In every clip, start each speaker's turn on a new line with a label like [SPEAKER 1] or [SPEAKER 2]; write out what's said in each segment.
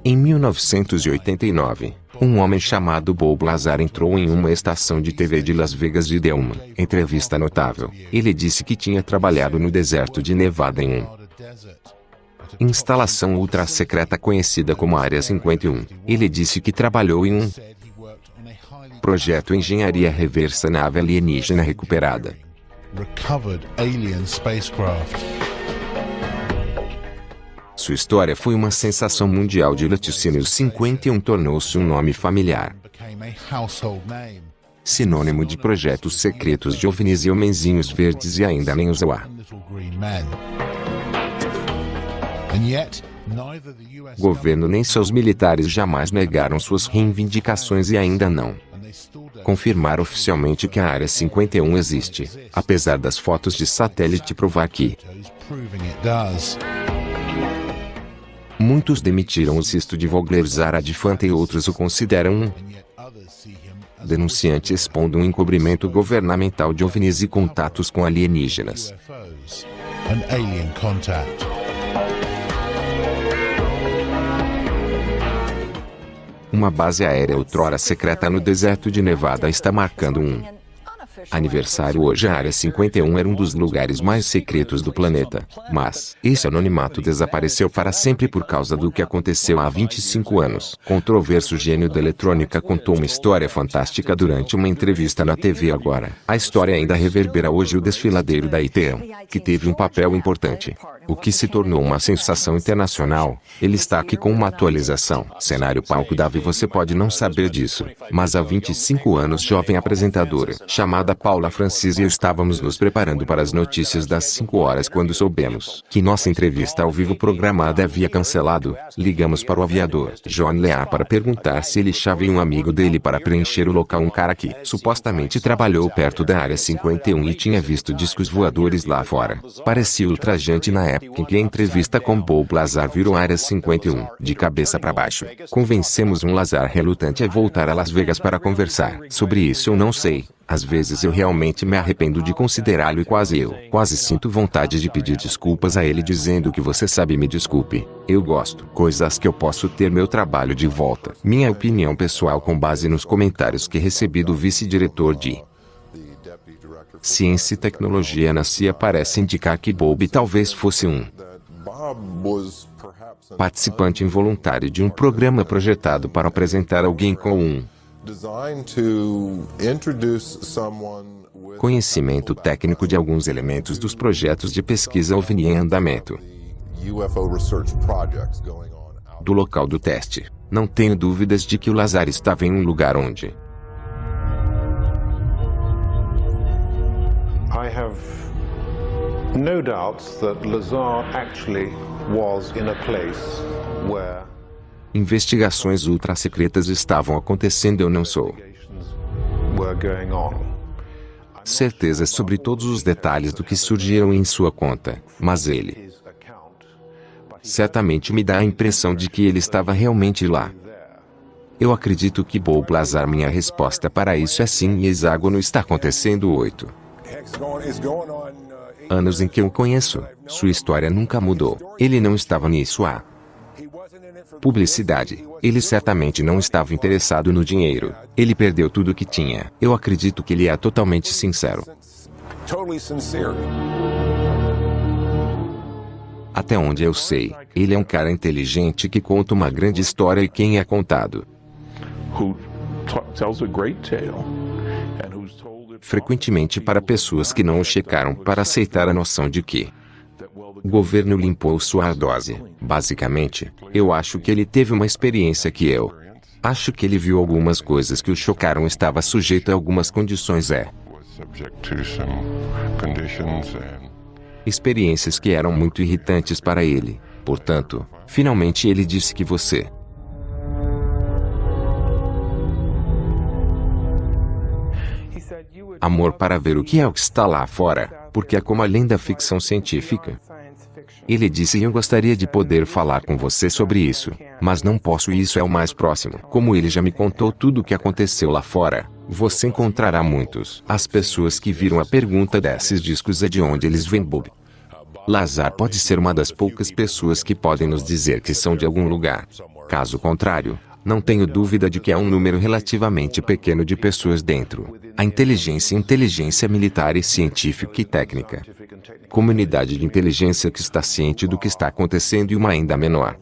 [SPEAKER 1] Em 1989, um homem chamado Bob Lazar entrou em uma estação de TV de Las Vegas e deu uma entrevista notável. Ele disse que tinha trabalhado no deserto de Nevada em uma instalação ultra-secreta conhecida como Área 51. Ele disse que trabalhou em um projeto engenharia reversa nave alienígena recuperada. Sua história foi uma sensação mundial de laticínio. 51 tornou-se um nome familiar, sinônimo de projetos secretos de OVNIs e homenzinhos verdes, e ainda nem usou a governo nem seus militares jamais negaram suas reivindicações e ainda não confirmaram oficialmente que a Área 51 existe, apesar das fotos de satélite provar que muitos demitiram o cisto de Vogler Zaradifante e outros o consideram um denunciante expondo um encobrimento governamental de OVNIs e contatos com alienígenas. Uma base aérea outrora secreta no deserto de Nevada está marcando um aniversário hoje. A Área 51 era um dos lugares mais secretos do planeta, mas esse anonimato desapareceu para sempre por causa do que aconteceu há 25 anos. Controverso gênio da eletrônica contou uma história fantástica durante uma entrevista na TV Agora. A história ainda reverbera hoje. O desfiladeiro da ITM, que teve um papel importante, o que se tornou uma sensação internacional. Ele está aqui com uma atualização. Cenário palco Davi. Você pode não saber disso, mas há 25 anos jovem apresentadora, chamada Paula Francis e eu estávamos nos preparando para as notícias das 5 horas quando soubemos que nossa entrevista ao vivo programada havia cancelado. Ligamos para o aviador John Lear para perguntar se ele achava um amigo dele para preencher o local. Um cara que supostamente trabalhou perto da Área 51 e tinha visto discos voadores lá fora. Parecia ultrajante na época em que a entrevista com Bob Lazar virou Área 51, de cabeça para baixo. Convencemos um Lazar relutante a voltar a Las Vegas para conversar. Sobre isso eu não sei. Às vezes eu realmente me arrependo de considerá-lo e quase sinto vontade de pedir desculpas a ele dizendo que você sabe, me desculpe. Eu gosto. Coisas que eu posso ter meu trabalho de volta. Minha opinião pessoal com base nos comentários que recebi do vice-diretor de Ciência e Tecnologia na CIA parece indicar que Bob talvez fosse um participante involuntário de um programa projetado para apresentar alguém com um conhecimento técnico de alguns elementos dos projetos de pesquisa OVNI em andamento do local do teste. Não tenho dúvidas de que o Lazar estava em um lugar onde
[SPEAKER 2] I have no doubts that Lazar actually was in a place where
[SPEAKER 1] investigações ultra-secretas estavam acontecendo. Eu não sou certeza sobre todos os detalhes do que surgiram em sua conta, mas ele certamente me dá a impressão de que ele estava realmente lá. Eu acredito que Bob Lazar. Minha resposta para isso é sim, e hexágono está acontecendo 8 anos em que eu o conheço. Sua história nunca mudou. Ele não estava nisso. A publicidade. Ele certamente não estava interessado no dinheiro. Ele perdeu tudo o que tinha. Eu acredito que ele é totalmente sincero. Até onde eu sei, ele é um cara inteligente que conta uma grande história e quem é contado frequentemente para pessoas que não o checaram para aceitar a noção de que o governo limpou sua dose. Basicamente, eu acho que ele teve uma experiência que eu acho que ele viu algumas coisas que o chocaram. Estava sujeito a algumas condições, experiências que eram muito irritantes para ele. Portanto, finalmente ele disse que você amor para ver o que é o que está lá fora, porque é como além da ficção científica. Ele disse: eu gostaria de poder falar com você sobre isso, mas não posso e isso é o mais próximo. Como ele já me contou tudo o que aconteceu lá fora, você encontrará muitos. As pessoas que viram a pergunta desses discos é de onde eles vêm. Bob Lazar pode ser uma das poucas pessoas que podem nos dizer que são de algum lugar. Caso contrário, não tenho dúvida de que há um número relativamente pequeno de pessoas dentro. A inteligência militar e científica e técnica. Comunidade de inteligência que está ciente do que está acontecendo e uma ainda menor.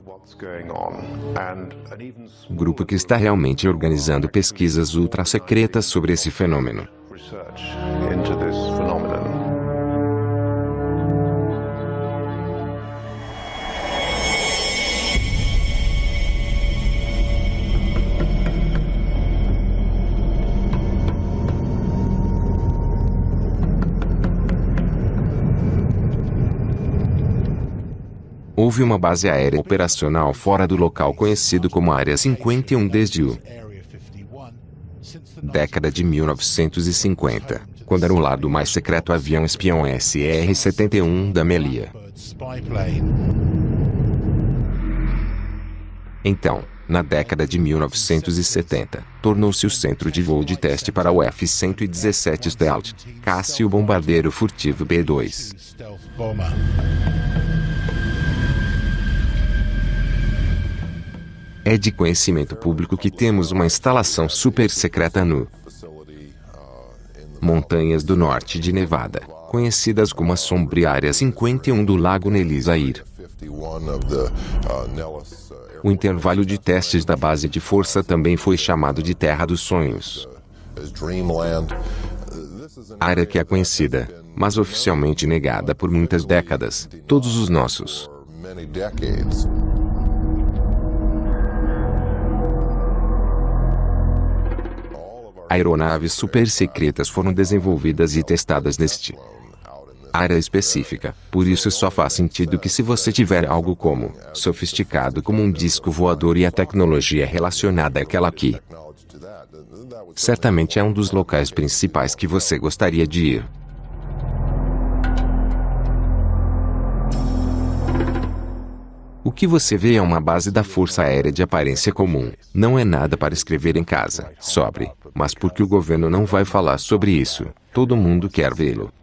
[SPEAKER 1] Grupo que está realmente organizando pesquisas ultra-secretas sobre esse fenômeno. Houve uma base aérea operacional fora do local conhecido como Área 51 desde a década de 1950, quando era o lado mais secreto avião espião SR-71 da Melia. Então, na década de 1970, tornou-se o centro de voo de teste para o F-117 Stealth, caça e o bombardeiro furtivo B-2. É de conhecimento público que temos uma instalação super secreta no Montanhas do Norte de Nevada, conhecidas como a sombria Área 51 do Lago Nellis. O intervalo de testes da base de força também foi chamado de Terra dos Sonhos. Área que é conhecida, mas oficialmente negada por muitas décadas, todos os nossos. Aeronaves super secretas foram desenvolvidas e testadas neste área específica. Por isso só faz sentido que se você tiver algo como sofisticado como um disco voador e a tecnologia relacionada àquela aqui, certamente é um dos locais principais que você gostaria de ir. O que você vê é uma base da Força Aérea de aparência comum. Não é nada para escrever em casa, sobre, mas porque o governo não vai falar sobre isso, todo mundo quer vê-lo.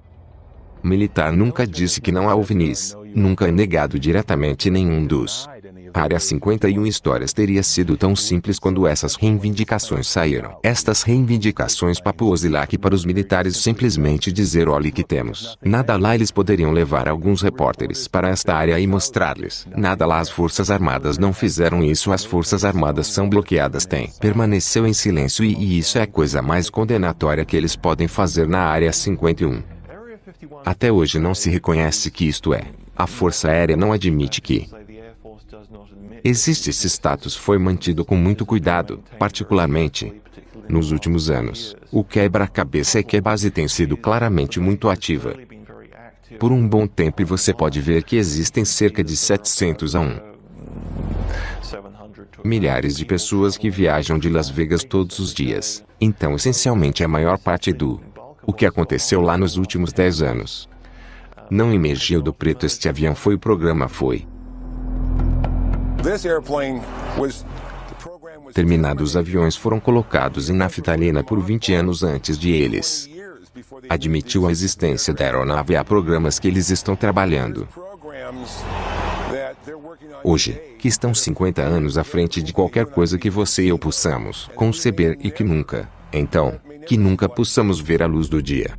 [SPEAKER 1] O militar nunca disse que não há OVNIs, nunca é negado diretamente nenhum dos. A Área 51 histórias teria sido tão simples quando essas reivindicações saíram. Estas reivindicações papuosilac para os militares simplesmente dizer olhe que temos. Nada lá eles poderiam levar alguns repórteres para esta área e mostrar-lhes. Nada lá as Forças Armadas não fizeram isso, as Forças Armadas são bloqueadas permaneceu em silêncio e isso é a coisa mais condenatória que eles podem fazer na Área 51. Até hoje não se reconhece que isto é. A Força Aérea não admite que existe esse status foi mantido com muito cuidado, particularmente nos últimos anos. O quebra-cabeça é que a base tem sido claramente muito ativa por um bom tempo e você pode ver que existem cerca de 700 a milhares de pessoas que viajam de Las Vegas todos os dias. Então essencialmente a maior parte do o que aconteceu lá nos últimos 10 anos não emergiu do preto. Este avião foi o programa foi terminados, os aviões foram colocados em naftalina por 20 anos antes de eles admitiu a existência da aeronave. Há programas que eles estão trabalhando hoje, que estão 50 anos à frente de qualquer coisa que você e eu possamos conceber e que nunca possamos ver a luz do dia.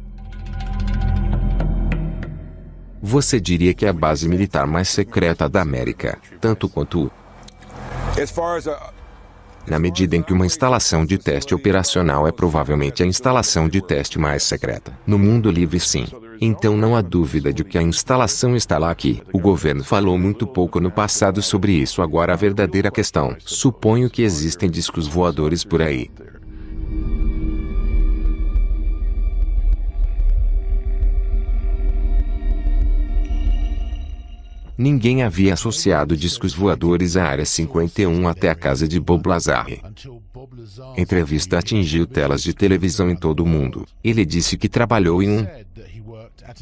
[SPEAKER 1] Você diria que é a base militar mais secreta da América, tanto quanto na medida em que uma instalação de teste operacional é provavelmente a instalação de teste mais secreta. No mundo livre, sim. Então não há dúvida de que a instalação está lá aqui. O governo falou muito pouco no passado sobre isso. Agora a verdadeira questão. Suponho que existem discos voadores por aí. Ninguém havia associado discos voadores à Área 51 até a casa de Bob Lazar. Entrevista atingiu telas de televisão em todo o mundo. Ele disse que trabalhou em uma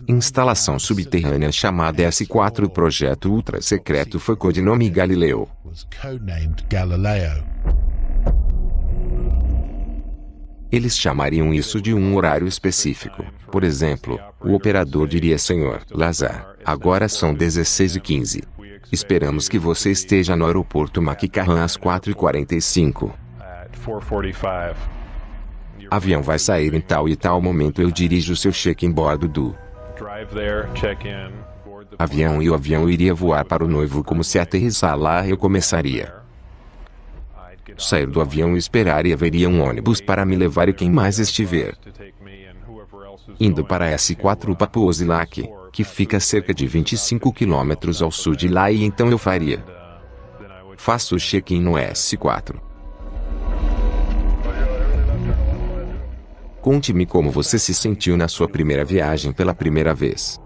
[SPEAKER 1] instalação subterrânea chamada S4. O projeto ultra-secreto foi codinome Galileu. Eles chamariam isso de um horário específico. Por exemplo, o operador diria: Senhor Lazar, agora são 16h15. Esperamos que você esteja no aeroporto McCarran às 4h45. Avião vai sair em tal e tal momento. Eu dirijo seu check-in bordo do avião e o avião iria voar para o noivo. Como se aterrissar lá eu começaria sair do avião e esperar e haveria um ônibus para me levar e quem mais estiver indo para S4 Papuosilak, que fica a cerca de 25 quilômetros ao sul de lá e então eu faço o check-in no S4. Conte-me como você se sentiu na sua primeira viagem pela primeira vez.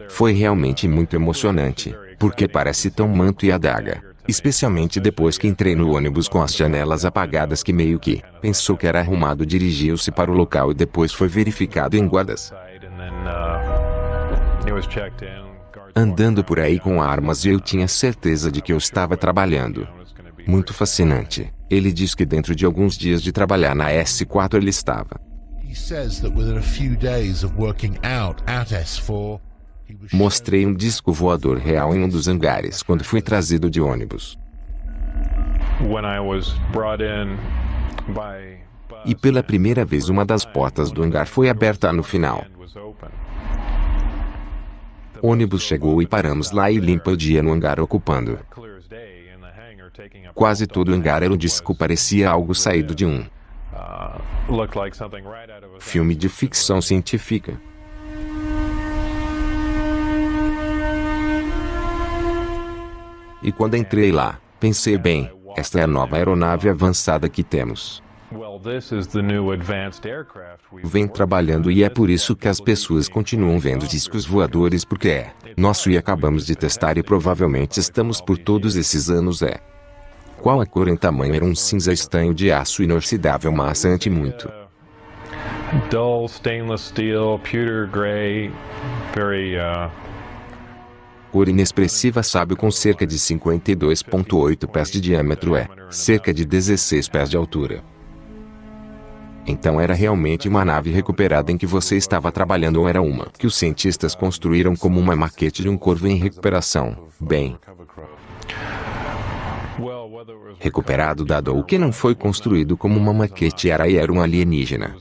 [SPEAKER 1] Foi realmente muito emocionante, porque parece tão manto e adaga. Especialmente depois que entrei no ônibus com as janelas apagadas que meio que pensou que era arrumado, dirigiu-se para o local e depois foi verificado em guardas andando por aí com armas e eu tinha certeza de que eu estava trabalhando. Muito fascinante. Ele diz que dentro de alguns dias de trabalhar na S4 ele estava. Mostrei um disco voador real em um dos hangares quando fui trazido de ônibus. E pela primeira vez uma das portas do hangar foi aberta no final. O ônibus chegou e paramos lá e limpa o dia no hangar ocupando. Quase todo o hangar era um disco, parecia algo saído de um filme de ficção científica. E quando entrei lá, pensei bem, esta é a nova aeronave avançada que temos. Vem trabalhando e é por isso que as pessoas continuam vendo discos voadores porque é nosso e acabamos de testar e provavelmente estamos por todos esses anos Qual a cor em tamanho? Era um cinza estanho de aço inoxidável maçante muito.
[SPEAKER 3] Dull stainless steel, pewter gray, very
[SPEAKER 1] Cor inexpressiva sábio com cerca de 52,8 pés de diâmetro cerca de 16 pés de altura. Então era realmente uma nave recuperada em que você estava trabalhando ou era uma que os cientistas construíram como uma maquete de um corvo em recuperação? Bem, recuperado dado o que não foi construído como uma maquete era um alienígena.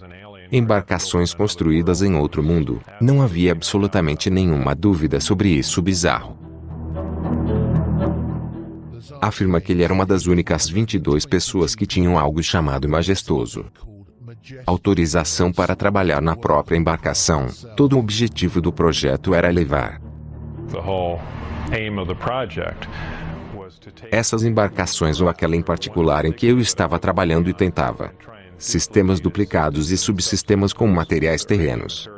[SPEAKER 1] Embarcações construídas em outro mundo, não havia absolutamente nenhuma dúvida sobre isso bizarro. Afirma que ele era uma das únicas 22 pessoas que tinham algo chamado majestoso. Autorização para trabalhar na própria embarcação. Todo o objetivo do projeto era levar essas embarcações ou aquela em particular em que eu estava trabalhando e tentava sistemas duplicados e subsistemas com materiais terrenos.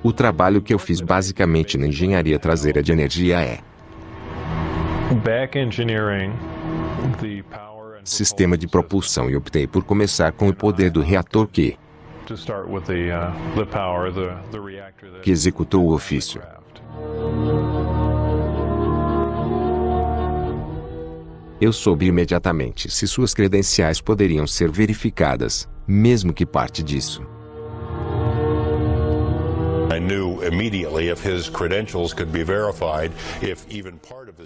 [SPEAKER 1] O trabalho que eu fiz basicamente na engenharia traseira de energia sistema de propulsão e optei por começar com o poder do reator que executou o ofício. Eu soube imediatamente se suas credenciais poderiam ser verificadas, mesmo que parte disso.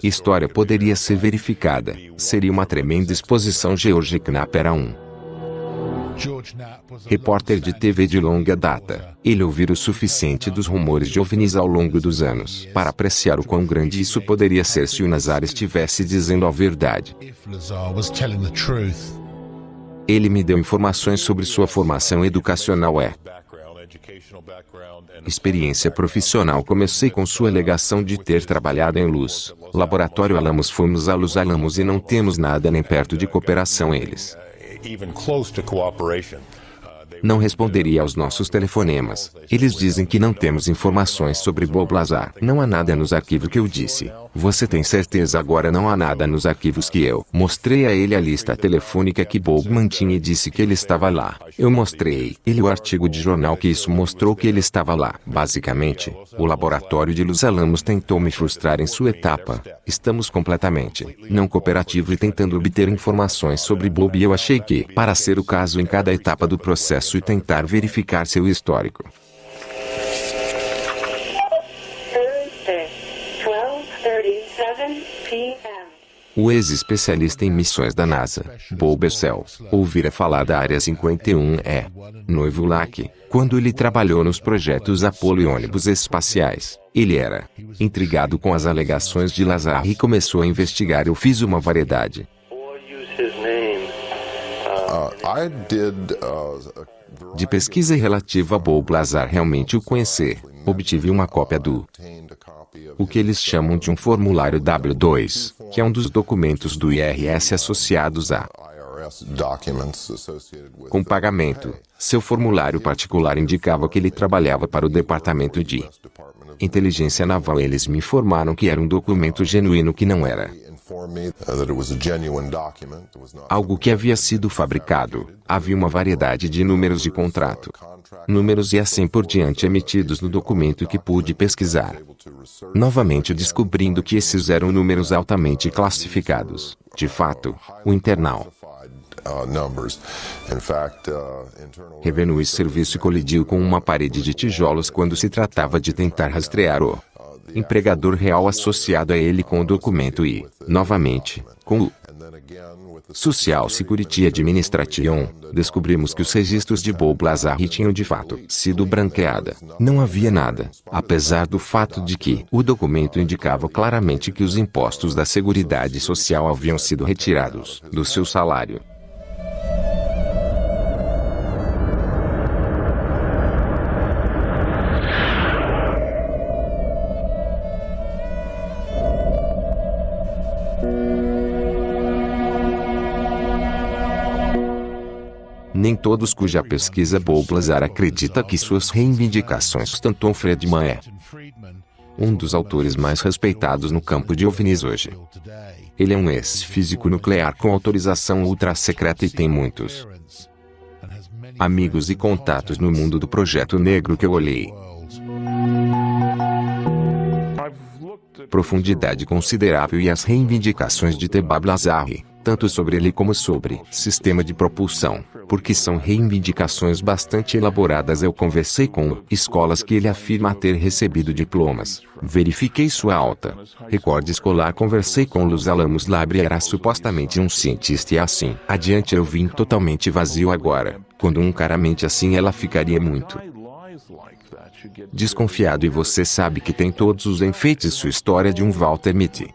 [SPEAKER 1] História poderia ser verificada. Seria uma tremenda exposição. George Knapp era um repórter de TV de longa data. Ele ouvira o suficiente dos rumores de OVNIs ao longo dos anos para apreciar o quão grande isso poderia ser se o Nazar estivesse dizendo a verdade. Ele me deu informações sobre sua formação educacional experiência profissional. Comecei com sua alegação de ter trabalhado em Luz Laboratório Alamos. Fomos a Luz Alamos e não temos nada nem perto de cooperação. Eles não responderia aos nossos telefonemas. Eles dizem que não temos informações sobre Bob Lazar. Não há nada nos arquivos que eu disse. Você tem certeza? Agora não há nada nos arquivos que eu mostrei a ele a lista telefônica que Bob mantinha e disse que ele estava lá. Eu mostrei ele o artigo de jornal que isso mostrou que ele estava lá. Basicamente, o laboratório de Los Alamos tentou me frustrar em sua etapa. Estamos completamente não cooperativo e tentando obter informações sobre Bob e eu achei que, para ser o caso em cada etapa do processo e tentar verificar seu histórico. O ex-especialista em missões da NASA, Bob Bessel, ouvira falar da Área 51E. Noivo Lack, quando ele trabalhou nos projetos Apollo e ônibus espaciais, ele era intrigado com as alegações de Lazar e começou a investigar. Eu fiz uma variedade de pesquisa relativa a Bob Lazar realmente o conhecer. Obtive uma cópia do o que eles chamam de um formulário W2, que é um dos documentos do IRS associados a com pagamento. Seu formulário particular indicava que ele trabalhava para o Departamento de Inteligência Naval. Eles me informaram que era um documento genuíno, que não era algo que havia sido fabricado. Havia uma variedade de números de contrato, números e assim por diante emitidos no documento que pude pesquisar. Novamente descobrindo que esses eram números altamente classificados. De fato, o Internal Revenue Service colidiu com uma parede de tijolos quando se tratava de tentar rastrear o empregador real associado a ele com o documento e, novamente, com o Social Security Administration, descobrimos que os registros de Bob Lazar tinham de fato sido branqueada. Não havia nada, apesar do fato de que o documento indicava claramente que os impostos da Seguridade Social haviam sido retirados do seu salário. Nem todos cuja pesquisa Bob Lazar acredita que suas reivindicações. Stanton Friedman é um dos autores mais respeitados no campo de OVNIs hoje. Ele é um ex-físico nuclear com autorização ultra-secreta e tem muitos amigos e contatos no mundo do Projeto Negro que eu olhei. Profundidade considerável e as reivindicações de Bob Lazar, tanto sobre ele como sobre sistema de propulsão, porque são reivindicações bastante elaboradas. Eu conversei com escolas que ele afirma ter recebido diplomas. Verifiquei sua alta recorde escolar. Conversei com Los Alamos Library. Era supostamente um cientista e assim adiante. Eu vim totalmente vazio agora. Quando um cara mente assim, ela ficaria muito desconfiado. E você sabe que tem todos os enfeites. Sua história de um Walter Mitty.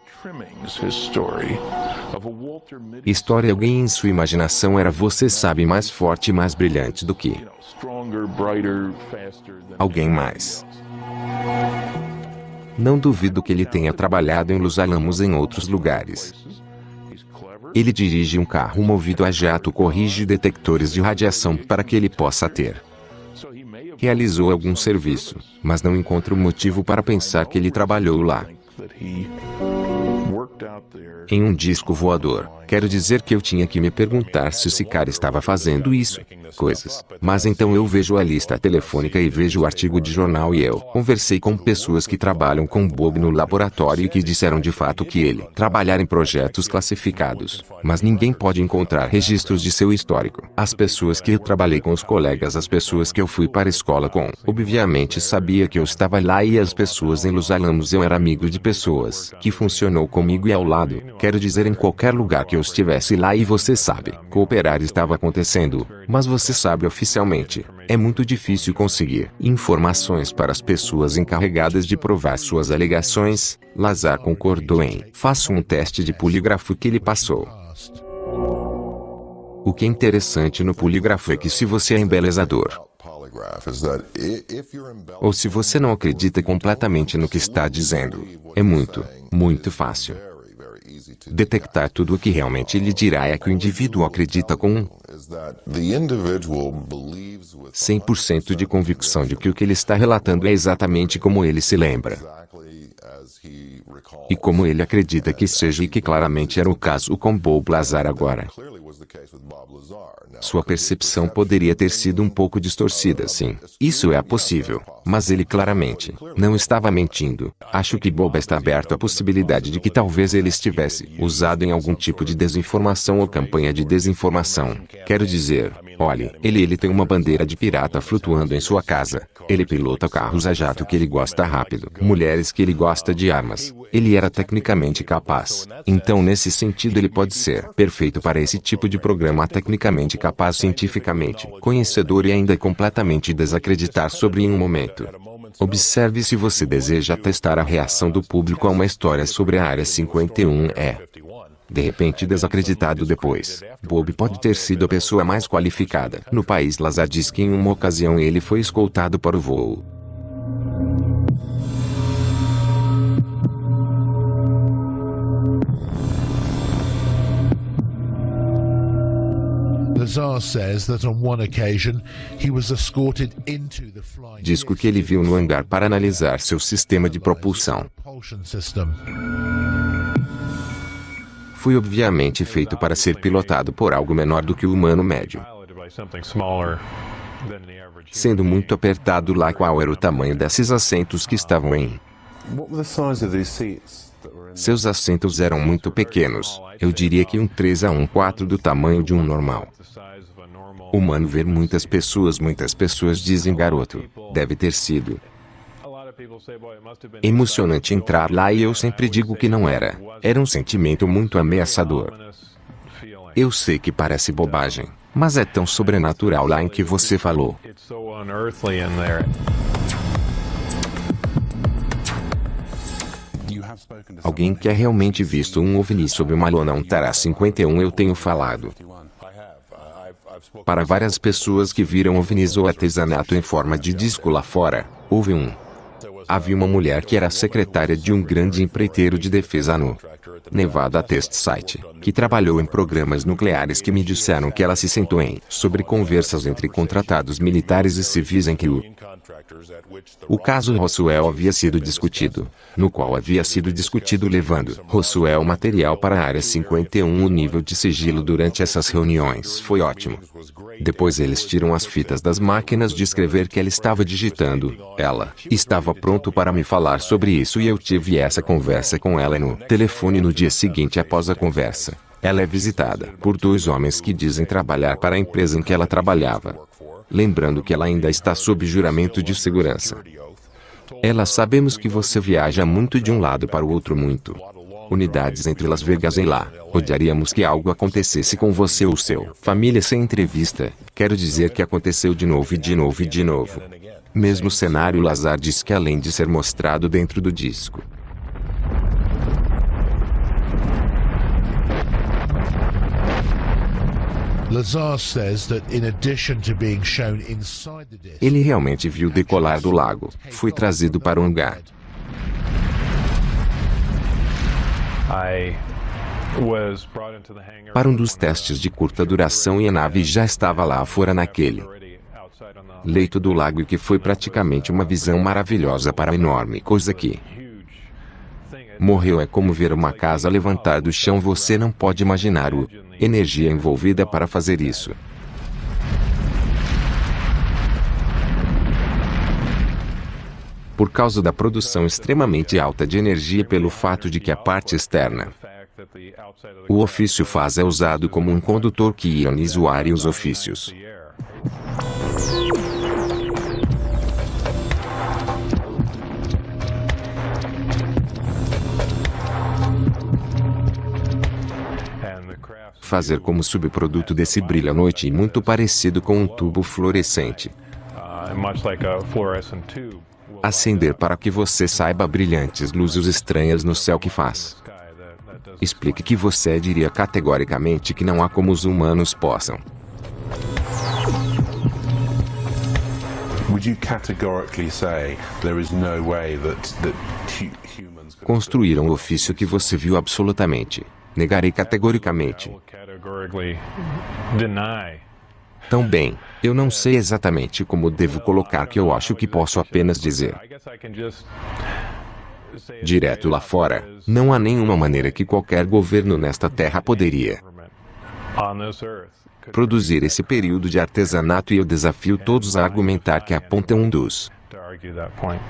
[SPEAKER 1] História alguém em sua imaginação era, você sabe, mais forte e mais brilhante do que alguém mais. Não duvido que ele tenha trabalhado em Los Alamos e em outros lugares. Ele dirige um carro movido a jato, corrige detectores de radiação para que ele possa ter. Realizou algum serviço, mas não encontro motivo para pensar que ele trabalhou lá em um disco voador. Quero dizer que eu tinha que me perguntar se esse cara estava fazendo isso. Coisas. Mas então eu vejo a lista telefônica e vejo o artigo de jornal e eu conversei com pessoas que trabalham com Bob no laboratório e que disseram de fato que ele trabalhar em projetos classificados. Mas ninguém pode encontrar registros de seu histórico. As pessoas que eu trabalhei com, os colegas, as pessoas que eu fui para a escola com, obviamente sabia que eu estava lá, e as pessoas em Los Alamos, eu era amigo de pessoas que funcionou comigo e ao lado. Quero dizer, em qualquer lugar que eu estivesse lá, e você sabe, cooperar estava acontecendo, mas você sabe, oficialmente, é muito difícil conseguir informações para as pessoas encarregadas de provar suas alegações. Lazar concordou em faça um teste de polígrafo que ele passou. O que é interessante no polígrafo é que se você é embelezador, ou se você não acredita completamente no que está dizendo, é muito fácil detectar tudo. O que realmente ele dirá é que o indivíduo acredita com 100% de convicção de que o que ele está relatando é exatamente como ele se lembra e como ele acredita que seja, e que claramente era o caso com Bob Lazar agora. Sua percepção poderia ter sido um pouco distorcida, sim. Isso é possível. Mas ele claramente não estava mentindo. Acho que Bob está aberto à possibilidade de que talvez ele estivesse usado em algum tipo de desinformação ou campanha de desinformação. Quero dizer, olhe, ele tem uma bandeira de pirata flutuando em sua casa. Ele pilota carros a jato que ele gosta rápido. Mulheres que ele gosta de armas. Ele era tecnicamente capaz. Então nesse sentido ele pode ser perfeito para esse tipo de programa, tecnicamente capaz, cientificamente conhecedor e ainda completamente desacreditar sobre em um momento. Observe se você deseja testar a reação do público a uma história sobre a Área 51 de repente desacreditado depois. Bob pode ter sido a pessoa mais qualificada no país. Lazar diz que em uma ocasião ele foi escoltado para o voo. Diz que ele viu no hangar para analisar seu sistema de propulsão. Foi obviamente feito para ser pilotado por algo menor do que o humano médio. Sendo muito apertado lá, qual era o tamanho desses assentos que estavam em? Seus assentos eram muito pequenos. Eu diria que um 3:1/4 do tamanho de um normal. Humano. Ver muitas pessoas dizem, garoto, deve ter sido emocionante entrar lá, e eu sempre digo que não era. Era um sentimento muito ameaçador. Eu sei que parece bobagem, mas é tão sobrenatural lá em que você falou. Alguém que é realmente visto um OVNI sob uma lona, um Tara 51? Eu tenho falado para várias pessoas que viram OVNIs ou artesanato em forma de disco lá fora. Houve Havia uma mulher que era secretária de um grande empreiteiro de defesa no Nevada Test Site, que trabalhou em programas nucleares, que me disseram que ela se sentou sobre conversas entre contratados militares e civis em que o caso Roswell havia sido discutido, no qual havia sido discutido levando Roswell material para a Área 51. O nível de sigilo durante essas reuniões foi ótimo. Depois eles tiram as fitas das máquinas de escrever que ela estava digitando. Ela estava pronto para me falar sobre isso, e eu tive essa conversa com ela no telefone no dia seguinte após a conversa. Ela é visitada por 2 homens que dizem trabalhar para a empresa em que ela trabalhava. Lembrando que ela ainda está sob juramento de segurança. Ela: sabemos que você viaja muito de um lado para o outro, muito. Unidades entre Las Vegas e lá. Odiaríamos que algo acontecesse com você ou sua família sem entrevista. Quero dizer que aconteceu de novo e de novo e de novo. Mesmo cenário. Lazar diz que além de ser mostrado dentro do disco, ele realmente viu decolar do lago. Foi trazido para um hangar. Para um dos testes de curta duração, e a nave já estava lá fora naquele leito do lago, e que foi praticamente uma visão maravilhosa para a enorme coisa que morreu. É como ver uma casa levantar do chão. Você não pode imaginar a energia envolvida para fazer isso. Por causa da produção extremamente alta de energia, pelo fato de que a parte externa, o ofício faz, é usado como um condutor que ioniza o ar e os ofícios. Fazer como subproduto desse brilho à noite, e muito parecido com um tubo fluorescente. Acender para que você saiba brilhantes luzes estranhas no céu que faz. Explique que você diria categoricamente que não há como os humanos possam. Construíram o ofício que você viu absolutamente. Negarei categoricamente. Tão bem, eu não sei exatamente como devo colocar, que eu acho que posso apenas dizer direto lá fora, não há nenhuma maneira que qualquer governo nesta terra poderia
[SPEAKER 3] on this earth
[SPEAKER 1] produzir esse período de artesanato e eu desafio todos a argumentar que aponta um dos
[SPEAKER 3] to argue that point.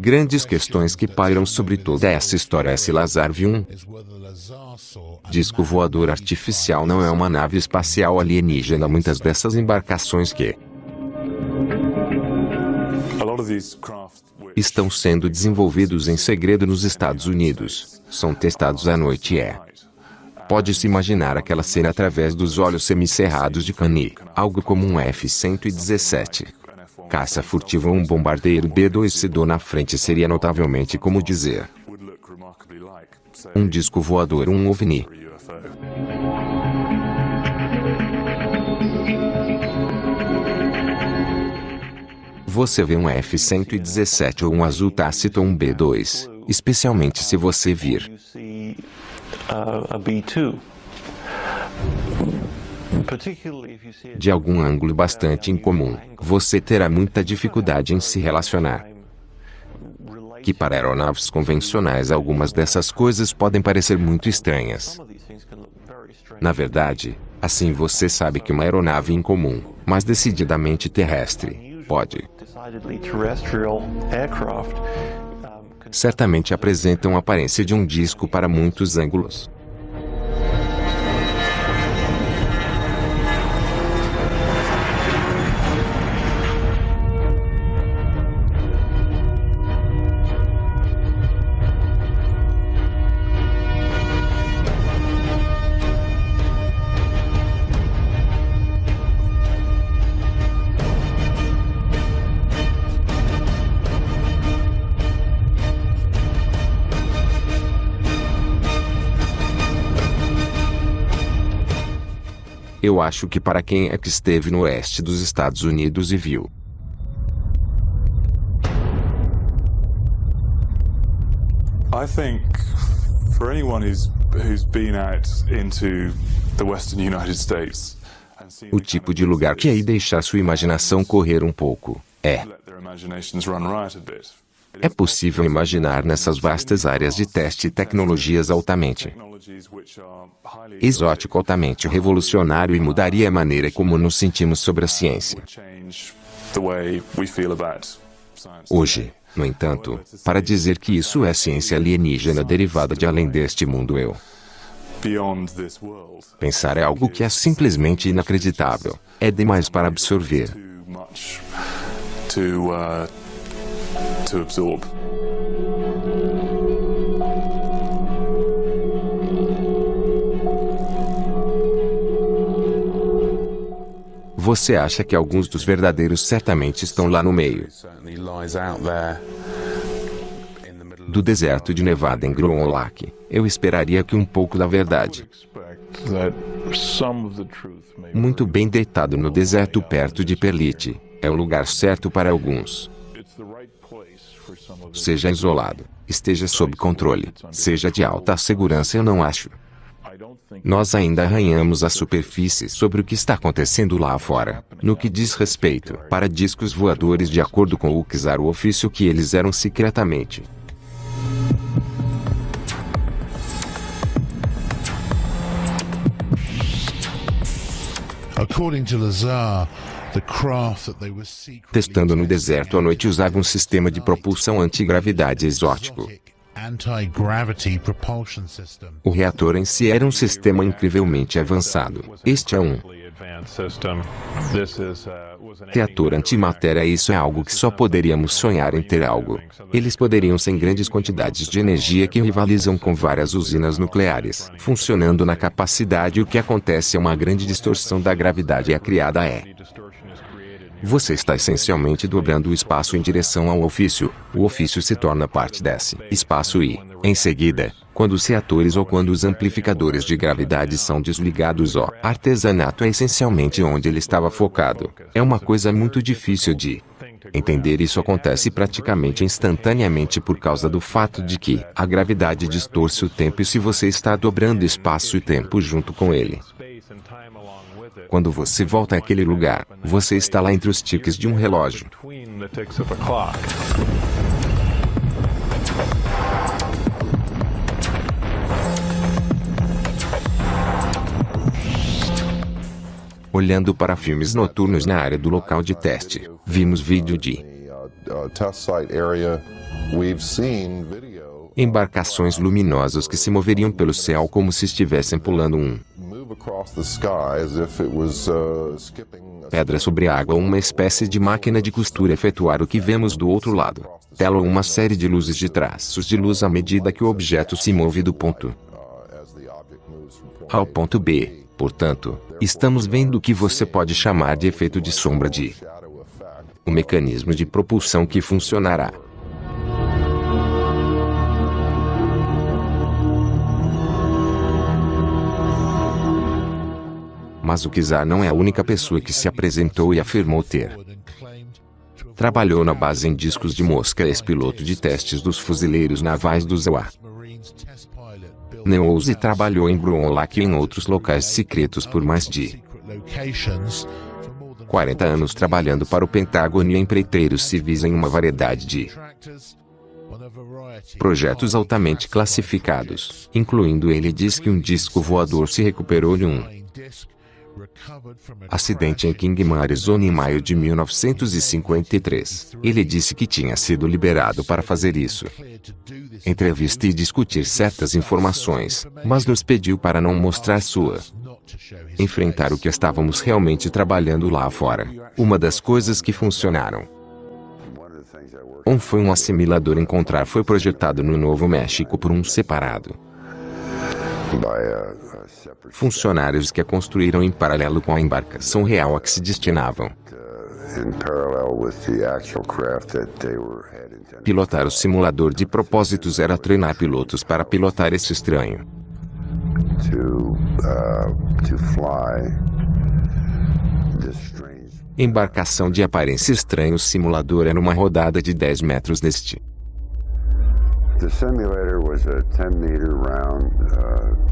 [SPEAKER 1] grandes questões que pairam sobre toda essa história é se Lazar viu um disco voador artificial não é uma nave espacial alienígena. Muitas dessas embarcações que estão sendo desenvolvidos em segredo nos Estados Unidos são testados à noite pode-se imaginar aquela cena através dos olhos semicerrados de Kani, algo como um F-117. Caça furtiva ou um bombardeiro B-2C na frente seria notavelmente como dizer um disco voador ou um OVNI. Você vê um F-117 ou um azul tácito ou um B-2, especialmente se você vir de algum ângulo bastante incomum, você terá muita dificuldade em se relacionar. Que para aeronaves convencionais algumas dessas coisas podem parecer muito estranhas. Na verdade, assim você sabe que uma aeronave incomum, mas decididamente terrestre, pode certamente apresenta uma aparência de um disco para muitos ângulos. Eu acho que para quem é que esteve no oeste dos Estados Unidos e viu
[SPEAKER 4] I think for anyone who's been out into the western United States and seen
[SPEAKER 1] o tipo de lugar que aí deixar sua imaginação correr um pouco,
[SPEAKER 4] let their imaginations run riot a bit.
[SPEAKER 1] é possível imaginar nessas vastas áreas de teste tecnologias altamente exótico, altamente revolucionário e mudaria a maneira como nos sentimos sobre a ciência. Hoje, no entanto, para dizer que isso é ciência alienígena derivada de além deste mundo, pensar é algo que é simplesmente inacreditável. É demais para absorver.
[SPEAKER 4] To absorb.
[SPEAKER 1] Você acha que alguns dos verdadeiros certamente estão lá no meio do deserto de Nevada em Ground Lake? Eu esperaria que um pouco da verdade muito bem deitado no deserto perto de Perlite é o lugar certo para alguns. Seja isolado, esteja sob controle, seja de alta segurança. Eu não acho. Nós ainda arranhamos a superfície sobre o que está acontecendo lá fora, no que diz respeito para discos voadores de acordo com o Kizar, o ofício que eles eram secretamente.
[SPEAKER 5] According to Lazar,
[SPEAKER 1] testando no deserto à noite usava um sistema de propulsão antigravidade exótico. O reator em si era um sistema incrivelmente avançado. Este é um reator antimatéria. Isso é algo que só poderíamos sonhar em ter algo. Eles poderiam ser em grandes quantidades de energia que rivalizam com várias usinas nucleares, funcionando na capacidade. O que acontece é uma grande distorção da gravidade criada Você está essencialmente dobrando o espaço em direção ao ofício. O ofício se torna parte desse espaço e, em seguida, quando os reatores ou quando os amplificadores de gravidade são desligados, o artesanato é essencialmente onde ele estava focado. É uma coisa muito difícil de entender. Isso acontece praticamente instantaneamente por causa do fato de que a gravidade distorce o tempo e se você está dobrando espaço e tempo junto com ele. Quando você volta àquele lugar, você está lá entre os tiques de um relógio. Olhando para filmes noturnos na área do local de teste, vimos vídeo de embarcações luminosas que se moveriam pelo céu como se estivessem pulando pedra sobre água, uma espécie de máquina de costura efetuar o que vemos do outro lado. Tela ou uma série de luzes de traços de luz à medida que o objeto se move do ponto A ao ponto B. Portanto, estamos vendo o que você pode chamar de efeito de sombra de um mecanismo de propulsão que funcionará. Mas o Kizar não é a única pessoa que se apresentou e afirmou ter. Trabalhou na base em discos de mosca, ex-piloto de testes dos fuzileiros navais do ZEUA. Neous e trabalhou em Bruonlach e em outros locais secretos por mais de 40 anos trabalhando para o Pentágono e empreiteiros civis em uma variedade de projetos altamente classificados, incluindo ele diz que um disco voador se recuperou de um acidente em Kingman, Arizona em maio de 1953. Ele disse que tinha sido liberado para fazer isso. Entrevista e discutir certas informações, mas nos pediu para não mostrar sua. Enfrentar o que estávamos realmente trabalhando lá fora. Uma das coisas que funcionaram. Foi um assimilador encontrar foi projetado no Novo México por um separado. Funcionários que a construíram em paralelo com a embarcação real a que se destinavam. Pilotar o simulador de propósitos era treinar pilotos para pilotar esse estranho. Embarcação de aparência estranha. O simulador era uma rodada de 10 metros neste.
[SPEAKER 5] The simulator was a 10-meter round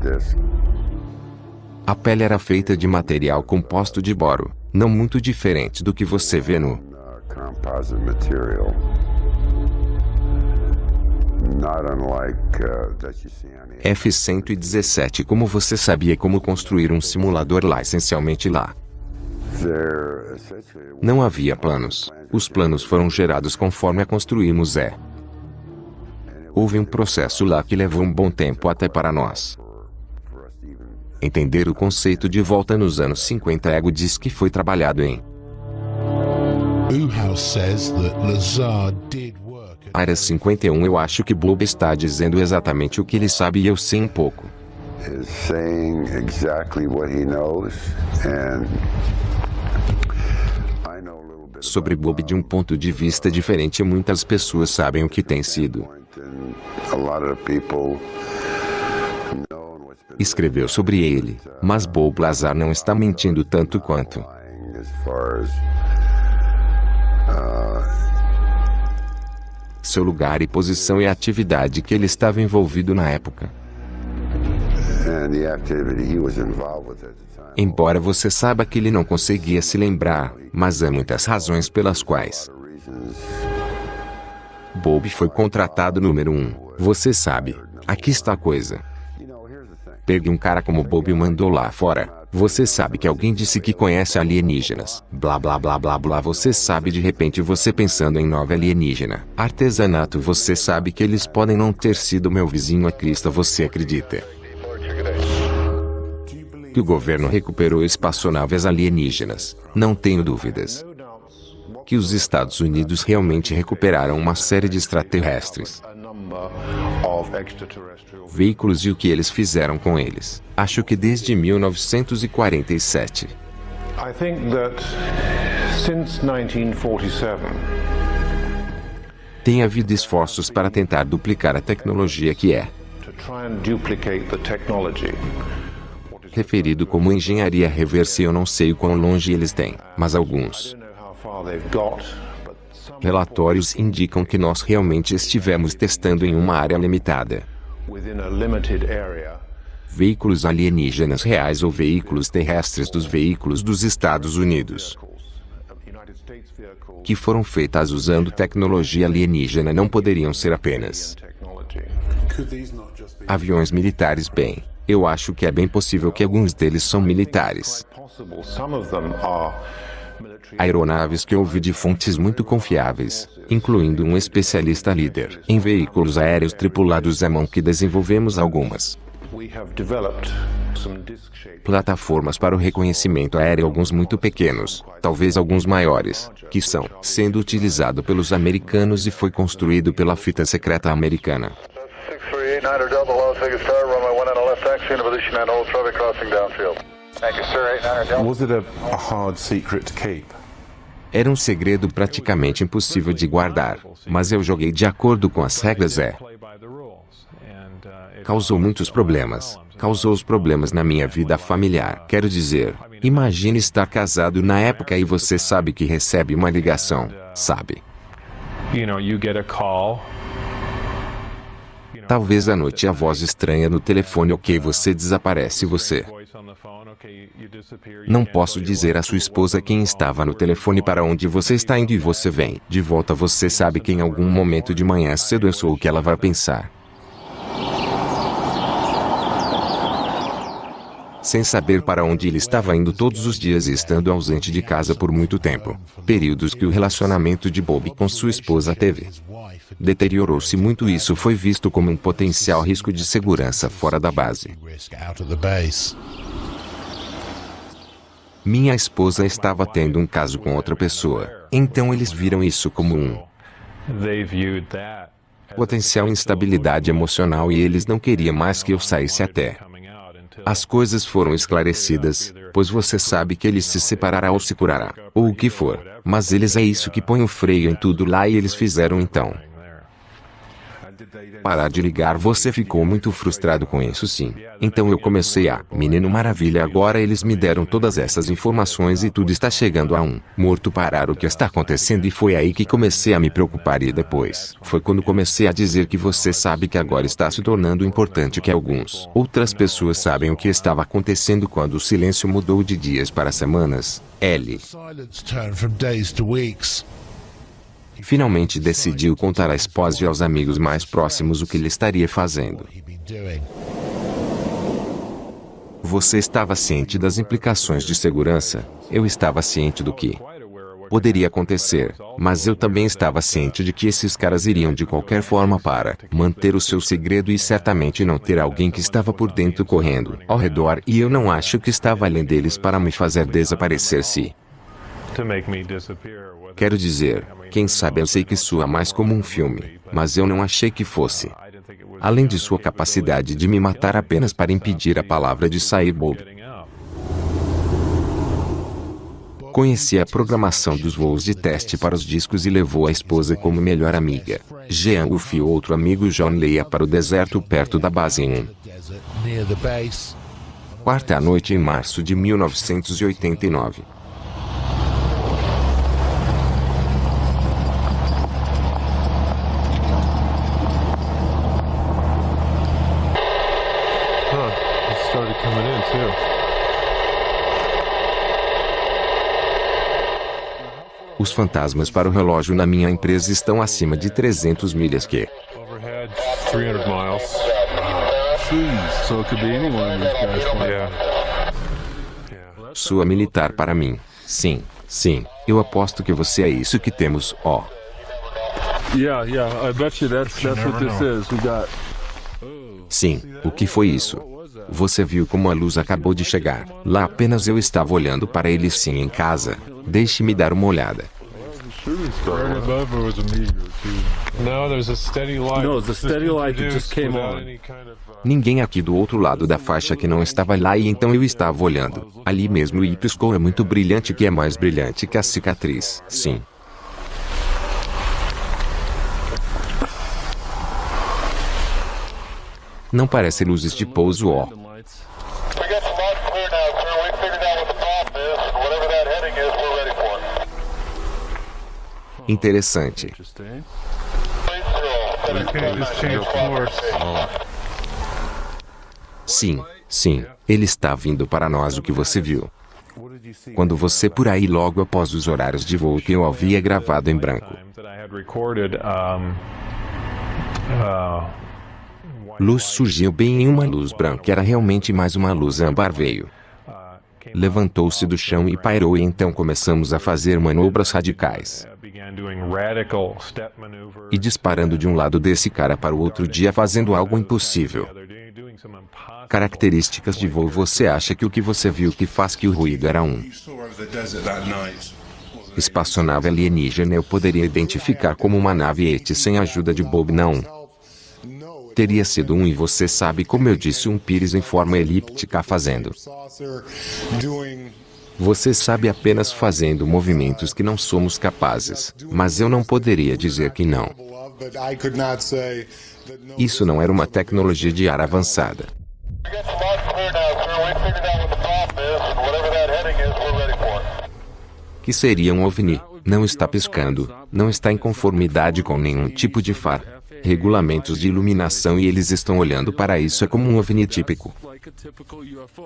[SPEAKER 5] disc.
[SPEAKER 1] A pele era feita de material composto de boro, não muito diferente do que você vê no
[SPEAKER 5] composite material. Not unlike that you see on the
[SPEAKER 1] F-117. Como você sabia como construir um simulador lá, essencialmente lá? Não havia planos. Os planos foram gerados conforme a construímos. Houve um processo lá que levou um bom tempo até para nós entender o conceito de volta nos anos 50. Ego diz que foi trabalhado em Área 51. Eu acho que Bob está dizendo exatamente o que ele sabe e eu sei um pouco. Sobre Bob de um ponto de vista diferente. Muitas pessoas sabem o que tem sido. Escreveu sobre ele, mas Bob Lazar não está mentindo tanto quanto seu lugar e posição e a atividade que ele estava envolvido na época. Embora você saiba que ele não conseguia se lembrar, mas há muitas razões pelas quais Bob foi contratado. Número 1. Você sabe, aqui está a coisa. Pegue um cara como Bob e o mandou lá fora. Você sabe que alguém disse que conhece alienígenas. Blá blá blá blá blá. Você sabe, de repente você pensando em nova alienígena. Artesanato. Você sabe que eles podem não ter sido meu vizinho a Crista. Você acredita que o governo recuperou espaçonaves alienígenas? Não tenho dúvidas que os Estados Unidos realmente recuperaram uma série de extraterrestres, veículos, e o que eles fizeram com eles. Acho que desde 1947.
[SPEAKER 2] I think that since 1947,
[SPEAKER 1] tem havido esforços para tentar duplicar a tecnologia que é
[SPEAKER 2] to try and duplicate the technology.
[SPEAKER 1] referido como engenharia reversa. Eu não sei o quão longe eles têm, mas alguns relatórios indicam que nós realmente estivemos testando em uma área limitada veículos alienígenas reais ou veículos terrestres dos veículos dos Estados Unidos que foram feitas usando tecnologia alienígena. Não poderiam ser apenas aviões militares. Bem, Eu acho que é bem possível que alguns deles são militares. Aeronaves que ouvi de fontes muito confiáveis, incluindo um especialista líder em veículos aéreos tripulados à mão que desenvolvemos algumas plataformas para o reconhecimento aéreo, alguns muito pequenos, talvez alguns maiores, que estão sendo utilizados pelos americanos e foi construído pela fita secreta americana.
[SPEAKER 2] Was it a hard secret to keep?
[SPEAKER 1] Era um segredo praticamente impossível de guardar, mas eu joguei de acordo com as regras. Causou muitos problemas. Causou os problemas na minha vida familiar. Quero dizer, imagine estar casado na época e você sabe que recebe uma ligação, sabe? Talvez à noite a voz estranha no telefone, ok, você desaparece, você. Não posso dizer à sua esposa quem estava no telefone para onde você está indo e você vem de volta. Você sabe que em algum momento de manhã cedo eu sou o que ela vai pensar. Sem saber para onde ele estava indo todos os dias e estando ausente de casa por muito tempo. Períodos que o relacionamento de Bob com sua esposa teve. Deteriorou-se muito e isso foi visto como um potencial risco de segurança fora da base. Minha esposa estava tendo um caso com outra pessoa, então eles viram isso como um potencial instabilidade emocional e eles não queriam mais que eu saísse até as coisas foram esclarecidas, pois você sabe que ele se separará ou se curará, ou o que for, mas eles é isso que põe o freio em tudo lá e eles fizeram então. Parar de ligar. Você ficou muito frustrado com isso, sim. Então eu comecei a, menino maravilha, agora eles me deram todas essas informações e tudo está chegando a um morto parar o que está acontecendo e foi aí que comecei a me preocupar e depois foi quando comecei a dizer que você sabe que agora está se tornando importante que alguns outras pessoas sabem o que estava acontecendo quando o silêncio mudou de dias para semanas. Ellie finalmente decidiu contar à esposa e aos amigos mais próximos o que ele estaria fazendo. Você estava ciente das implicações de segurança? Eu estava ciente do que poderia acontecer, mas eu também estava ciente de que esses caras iriam de qualquer forma para manter o seu segredo e certamente não ter alguém que estava por dentro correndo ao redor e eu não acho que estava além deles para me fazer desaparecer-se. Quero dizer, quem sabe eu sei que soa mais como um filme, mas eu não achei que fosse. Além de sua capacidade de me matar apenas para impedir a palavra de sair, Bob conhecia a programação dos voos de teste para os discos e levou a esposa como melhor amiga. Jean Wolfe e outro amigo John Leia para o deserto perto da base em quarta noite em março de 1989. Os fantasmas para o relógio na minha empresa estão acima de 300 milhas que sua militar para mim. Sim, sim, eu aposto que você é isso que temos, ó. Sim, o que foi isso? Você viu como a luz acabou de chegar. Lá apenas eu estava olhando para ele sim em casa. Deixe-me dar uma olhada. Ninguém aqui do outro lado da faixa que não estava lá e então eu estava olhando. Ali mesmo e piscou, é muito brilhante, que é mais brilhante que a cicatriz. Sim. Não parece luzes de pouso, ó. Interessante. Sim, sim, ele está vindo para nós. O que você viu? Quando você por aí logo após os horários de voo que eu havia gravado em branco. Luz surgiu bem em uma luz branca, era realmente mais uma luz âmbar veio. Levantou-se do chão e pairou, e então começamos a fazer manobras radicais. E disparando de um lado desse cara para o outro dia, fazendo algo impossível. Características de voo. Você acha que o que você viu que faz que o ruído era um espaçonave alienígena? Eu poderia identificar como uma nave ET sem a ajuda de Bob, não. Teria sido um, e você sabe, como eu disse, um pires em forma elíptica fazendo. Você sabe, apenas fazendo movimentos que não somos capazes. Mas eu não poderia dizer que não. Isso não era uma tecnologia de ar avançada. Que seria um OVNI. Não está piscando, não está em conformidade com nenhum tipo de far. Regulamentos de iluminação, e eles estão olhando para isso. É como um OVNI típico.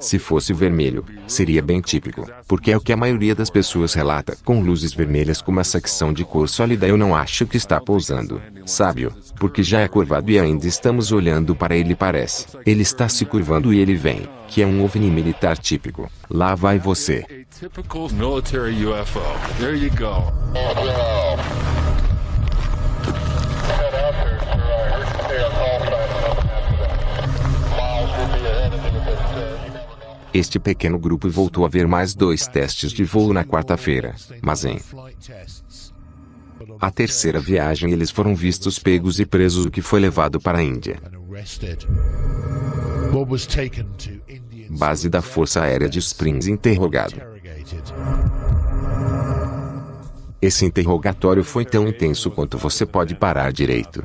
[SPEAKER 1] Se fosse vermelho, seria bem típico, porque é o que a maioria das pessoas relata, com luzes vermelhas como essa que são de cor sólida. Eu não acho que está pousando, sabe? Porque já é curvado e ainda estamos olhando para ele. Parece. Ele está se curvando e ele vem, que é um OVNI militar típico. Lá vai você. Este pequeno grupo voltou a ver mais 2 testes de voo na quarta-feira, mas em a terceira viagem eles foram vistos pegos e presos, o que foi levado para a Índia. Base da Força Aérea de Springs, interrogado. Esse interrogatório foi tão intenso quanto você pode parar direito.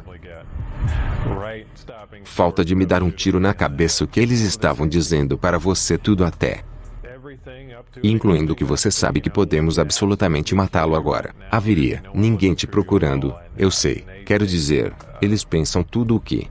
[SPEAKER 1] Falta de me dar um tiro na cabeça. O que eles estavam dizendo para você, tudo até incluindo que você sabe que podemos absolutamente matá-lo agora. Haveria ninguém te procurando, eu sei. Quero dizer, eles pensam tudo o que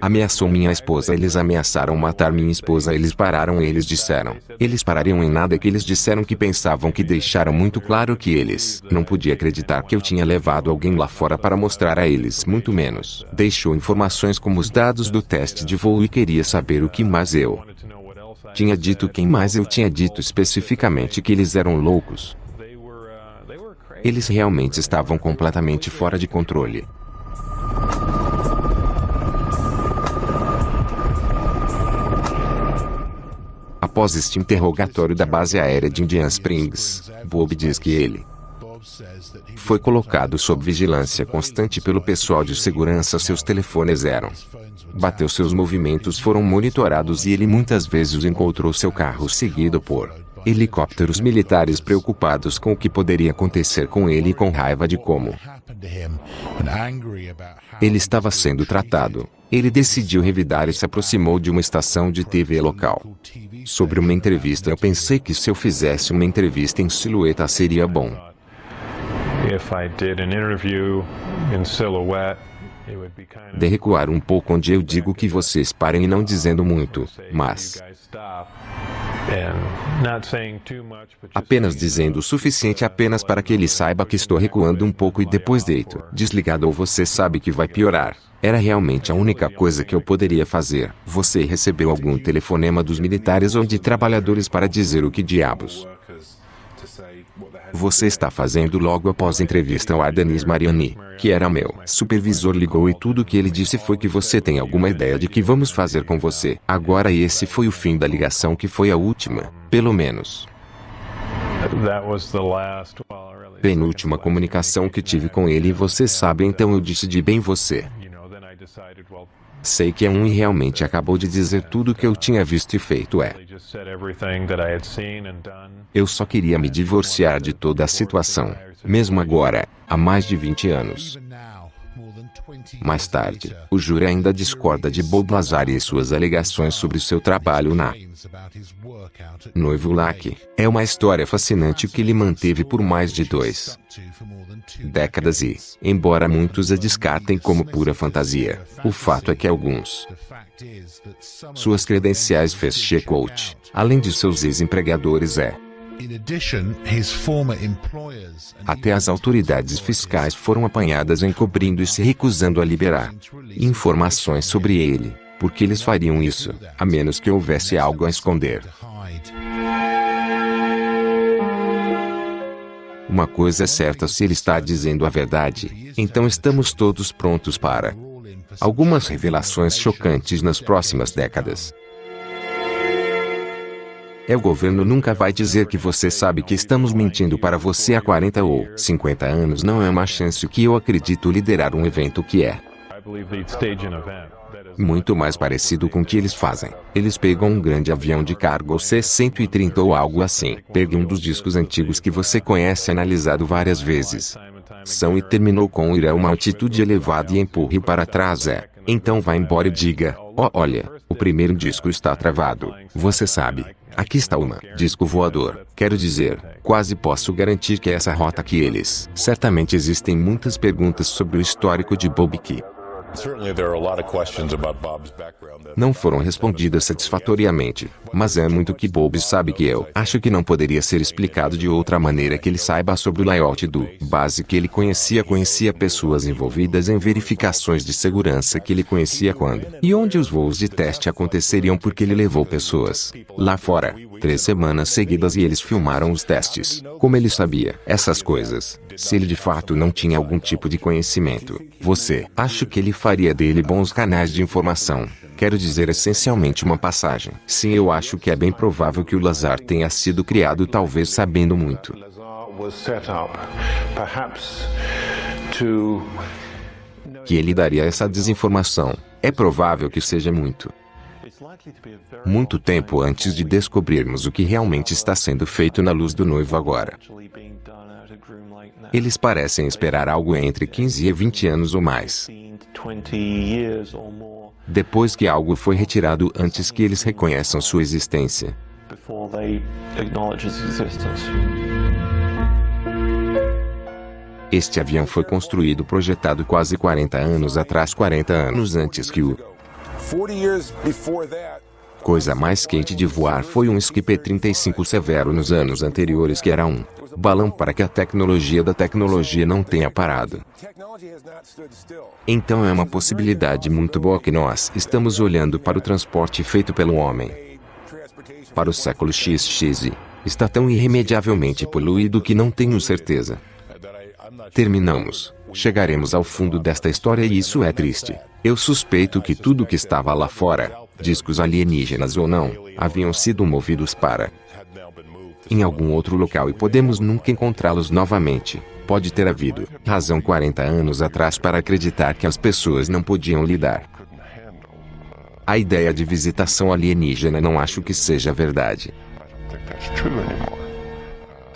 [SPEAKER 1] ameaçou minha esposa. Eles ameaçaram matar minha esposa. Eles pararam. Eles disseram. Eles parariam em nada. Que eles disseram que pensavam, que deixaram muito claro que eles não podiam acreditar que eu tinha levado alguém lá fora para mostrar a eles, muito menos. Deixou informações como os dados do teste de voo e queria saber o que mais eu tinha dito. Quem mais eu tinha dito especificamente? Que eles eram loucos. Eles realmente estavam completamente fora de controle. Após este interrogatório da base aérea de Indian Springs, Bob diz que ele foi colocado sob vigilância constante pelo pessoal de segurança. Seus telefones eram bateu, seus movimentos foram monitorados e ele muitas vezes encontrou seu carro seguido por helicópteros militares, preocupados com o que poderia acontecer com ele e com raiva de como ele estava sendo tratado. Ele decidiu revidar e se aproximou de uma estação de TV local. Sobre uma entrevista, eu pensei que se eu fizesse uma entrevista em silhueta seria bom. De recuar um pouco, onde eu digo que vocês parem e não dizendo muito, mas apenas dizendo o suficiente, apenas para que ele saiba que estou recuando um pouco e depois deito. Desligado, ou você sabe que vai piorar. Era realmente a única coisa que eu poderia fazer. Você recebeu algum telefonema dos militares ou de trabalhadores para dizer o que diabos você está fazendo? Logo após a entrevista ao Ardenis Mariani, que era meu supervisor, ligou e tudo que ele disse foi que você tem alguma ideia de que vamos fazer com você agora, e esse foi o fim da ligação, que foi a última, pelo menos penúltima comunicação que tive com ele, e você sabe, então eu decidi, bem, você sei que é um, e realmente acabou de dizer tudo que eu tinha visto e feito. Eu só queria me divorciar de toda a situação, mesmo agora, há mais de 20 anos. Mais tarde, o júri ainda discorda de Bob Lazar e suas alegações sobre seu trabalho na Noivo Lac. É uma história fascinante que ele manteve por mais de 2 décadas e, embora muitos a descartem como pura fantasia, o fato é que alguns suas credenciais fez check-out, além de seus ex-empregadores, Até as autoridades fiscais foram apanhadas encobrindo e se recusando a liberar informações sobre ele, porque eles fariam isso, a menos que houvesse algo a esconder. Uma coisa é certa: se ele está dizendo a verdade, então estamos todos prontos para algumas revelações chocantes nas próximas décadas. O governo nunca vai dizer que você sabe que estamos mentindo para você há 40 ou 50 anos. Não é uma chance que eu acredito liderar um evento que é muito mais parecido com o que eles fazem. Eles pegam um grande avião de carga C-130 ou algo assim. Pegue um dos discos antigos que você conhece analisado várias vezes. E terminou com ir a uma altitude elevada e empurre para trás. Então vá embora e diga: olha, o primeiro disco está travado. Você sabe. Aqui está uma disco voador. Quero dizer, quase posso garantir que é essa rota que eles... Certamente existem muitas perguntas sobre o histórico de Bob que não foram respondidas satisfatoriamente, mas é muito que Bob sabe que eu acho que não poderia ser explicado de outra maneira que ele saiba sobre o layout do base que ele conhecia pessoas envolvidas em verificações de segurança que ele conhecia quando e onde os voos de teste aconteceriam, porque ele levou pessoas lá fora 3 semanas seguidas e eles filmaram os testes. Como ele sabia essas coisas? Se ele de fato não tinha algum tipo de conhecimento, você acha que ele faria dele bons canais de informação? Quero dizer, essencialmente uma passagem. Sim, eu acho que é bem provável que o Lazar tenha sido criado talvez sabendo muito. Que ele daria essa desinformação. É provável que seja muito tempo antes de descobrirmos o que realmente está sendo feito na luz do noivo agora. Eles parecem esperar algo entre 15 e 20 anos ou mais. Depois que algo foi retirado, antes que eles reconheçam sua existência. Este avião foi construído, projetado quase 40 anos atrás, 40 anos antes que o coisa mais quente de voar foi um SP-35 Severo nos anos anteriores, que era um balão para que a tecnologia da tecnologia não tenha parado. Então é uma possibilidade muito boa que nós estamos olhando para o transporte feito pelo homem para o século XX. Está tão irremediavelmente poluído que não tenho certeza. Terminamos. Chegaremos ao fundo desta história e isso é triste. Eu suspeito que tudo que estava lá fora, discos alienígenas ou não, haviam sido movidos para em algum outro local e podemos nunca encontrá-los novamente. Pode ter havido razão 40 anos atrás para acreditar que as pessoas não podiam lidar. A ideia de visitação alienígena não acho que seja verdade.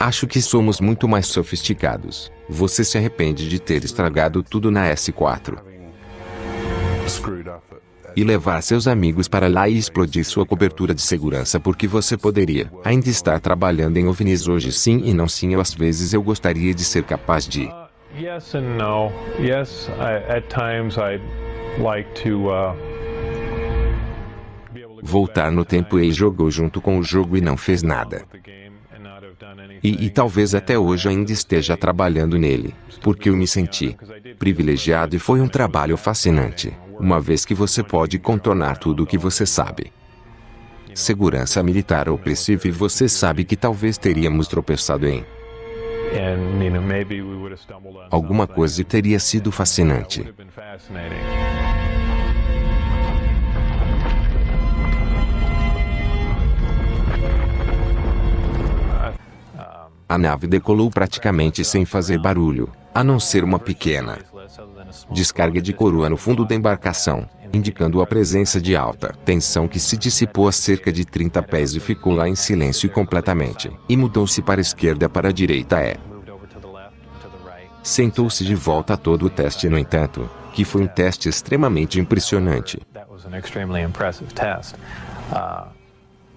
[SPEAKER 1] Acho que somos muito mais sofisticados. Você se arrepende de ter estragado tudo na S4 e levar seus amigos para lá e explodir sua cobertura de segurança, porque você poderia ainda estar trabalhando em OVNIs hoje. Sim e não. Sim, às vezes eu gostaria de ser capaz de
[SPEAKER 3] Yes and no. Yes, at times I'd like to
[SPEAKER 1] voltar no tempo e jogou junto com o jogo e não fez nada. E talvez até hoje ainda esteja trabalhando nele, porque eu me senti privilegiado e foi um trabalho fascinante, uma vez que você pode contornar tudo o que você sabe. Segurança militar opressiva, e você sabe que talvez teríamos tropeçado em alguma coisa e teria sido fascinante. A nave decolou praticamente sem fazer barulho, a não ser uma pequena descarga de coroa no fundo da embarcação, indicando a presença de alta tensão que se dissipou a cerca de 30 pés e ficou lá em silêncio completamente, e mudou-se para a esquerda, para a direita. Sentou-se de volta a todo o teste, no entanto, que foi um teste extremamente impressionante.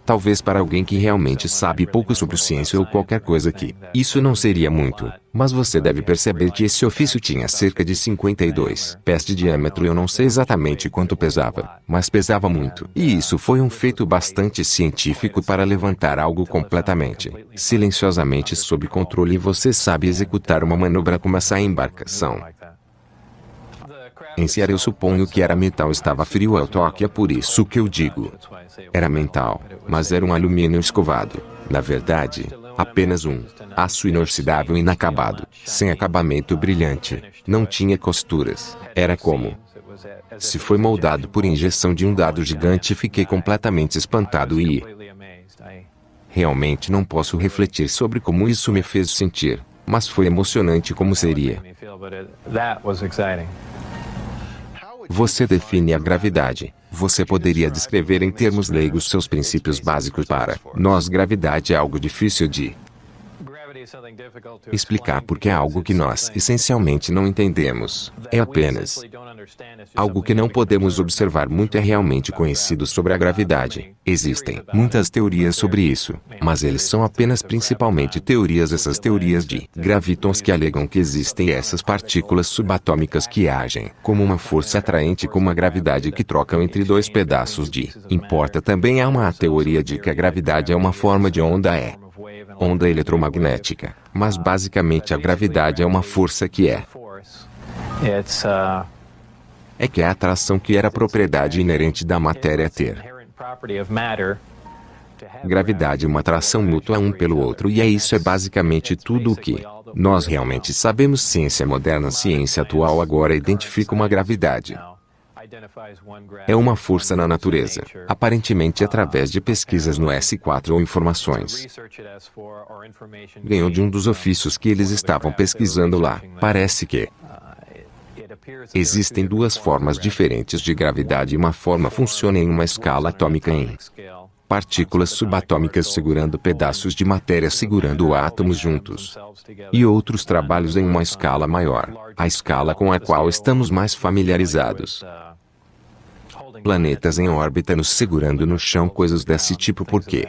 [SPEAKER 1] Talvez para alguém que realmente sabe pouco sobre ciência ou qualquer coisa aqui, isso não seria muito. Mas você deve perceber que esse ofício tinha cerca de 52 pés de diâmetro. Eu não sei exatamente quanto pesava, mas pesava muito. E isso foi um feito bastante científico para levantar algo completamente, silenciosamente sob controle, e você sabe executar uma manobra como essa embarcação. Em Seara eu suponho que era metal, estava frio ao toque, é por isso que eu digo. Era metal, mas era um alumínio escovado. Na verdade, apenas um aço inoxidável inacabado, sem acabamento brilhante. Não tinha costuras. Era como se foi moldado por injeção de um dado gigante. Fiquei completamente espantado e realmente não posso refletir sobre como isso me fez sentir, mas foi emocionante como seria. Você define a gravidade. Você poderia descrever em termos leigos seus princípios básicos para nós. Gravidade é algo difícil de explicar porque é algo que nós essencialmente não entendemos. É apenas algo que não podemos observar muito. É realmente conhecido sobre a gravidade. Existem muitas teorias sobre isso, mas eles são apenas principalmente teorias. Essas teorias de gravitons que alegam que existem essas partículas subatômicas que agem como uma força atraente, como a gravidade que trocam entre dois pedaços de importa. Também há uma teoria de que a gravidade é uma forma de onda eletromagnética, mas basicamente a gravidade é uma força que é a atração, que era a propriedade inerente da matéria ter. Gravidade é uma atração mútua um pelo outro, e isso é basicamente tudo o que nós realmente sabemos. Ciência moderna, ciência atual agora identifica uma gravidade. É uma força na natureza, aparentemente através de pesquisas no S4 ou informações ganhou de um dos ofícios que eles estavam pesquisando lá. Parece que existem duas formas diferentes de gravidade. Uma forma funciona em uma escala atômica, em partículas subatômicas segurando pedaços de matéria, segurando átomos juntos. E outros trabalhos em uma escala maior, a escala com a qual estamos mais familiarizados. Planetas em órbita nos segurando no chão, coisas desse tipo, porque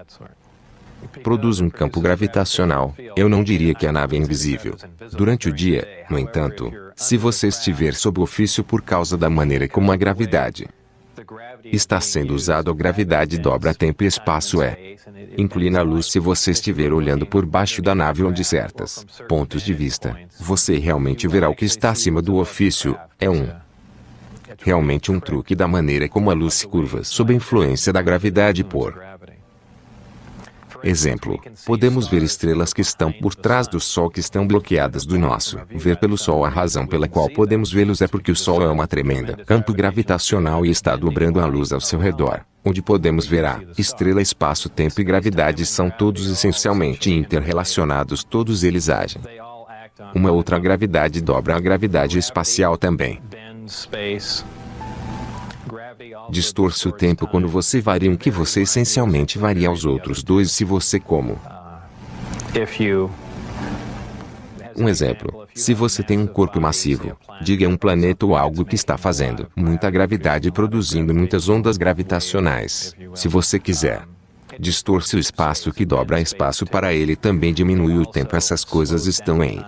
[SPEAKER 1] produz um campo gravitacional. Eu não diria que a nave é invisível durante o dia. No entanto, se você estiver sob ofício por causa da maneira como a gravidade está sendo usada, a gravidade dobra tempo e espaço, inclina a luz. Se você estiver olhando por baixo da nave onde certos pontos de vista, você realmente verá o que está acima do ofício. É realmente um truque da maneira como a luz se curva sob a influência da gravidade. Por exemplo, podemos ver estrelas que estão por trás do Sol, que estão bloqueadas do nosso ver pelo Sol. A razão pela qual podemos vê-los é porque o Sol é uma tremenda campo gravitacional e está dobrando a luz ao seu redor. Onde podemos ver a estrela, espaço, tempo e gravidade são todos essencialmente interrelacionados. Todos eles agem. Uma outra gravidade dobra a gravidade espacial também. Distorce o tempo quando você varia um que você essencialmente varia aos outros dois. Se você um exemplo, se você tem um corpo massivo, diga um planeta ou algo que está fazendo muita gravidade, produzindo muitas ondas gravitacionais. Se você quiser distorce o espaço que dobra espaço para ele, também diminui o tempo. Essas coisas estão em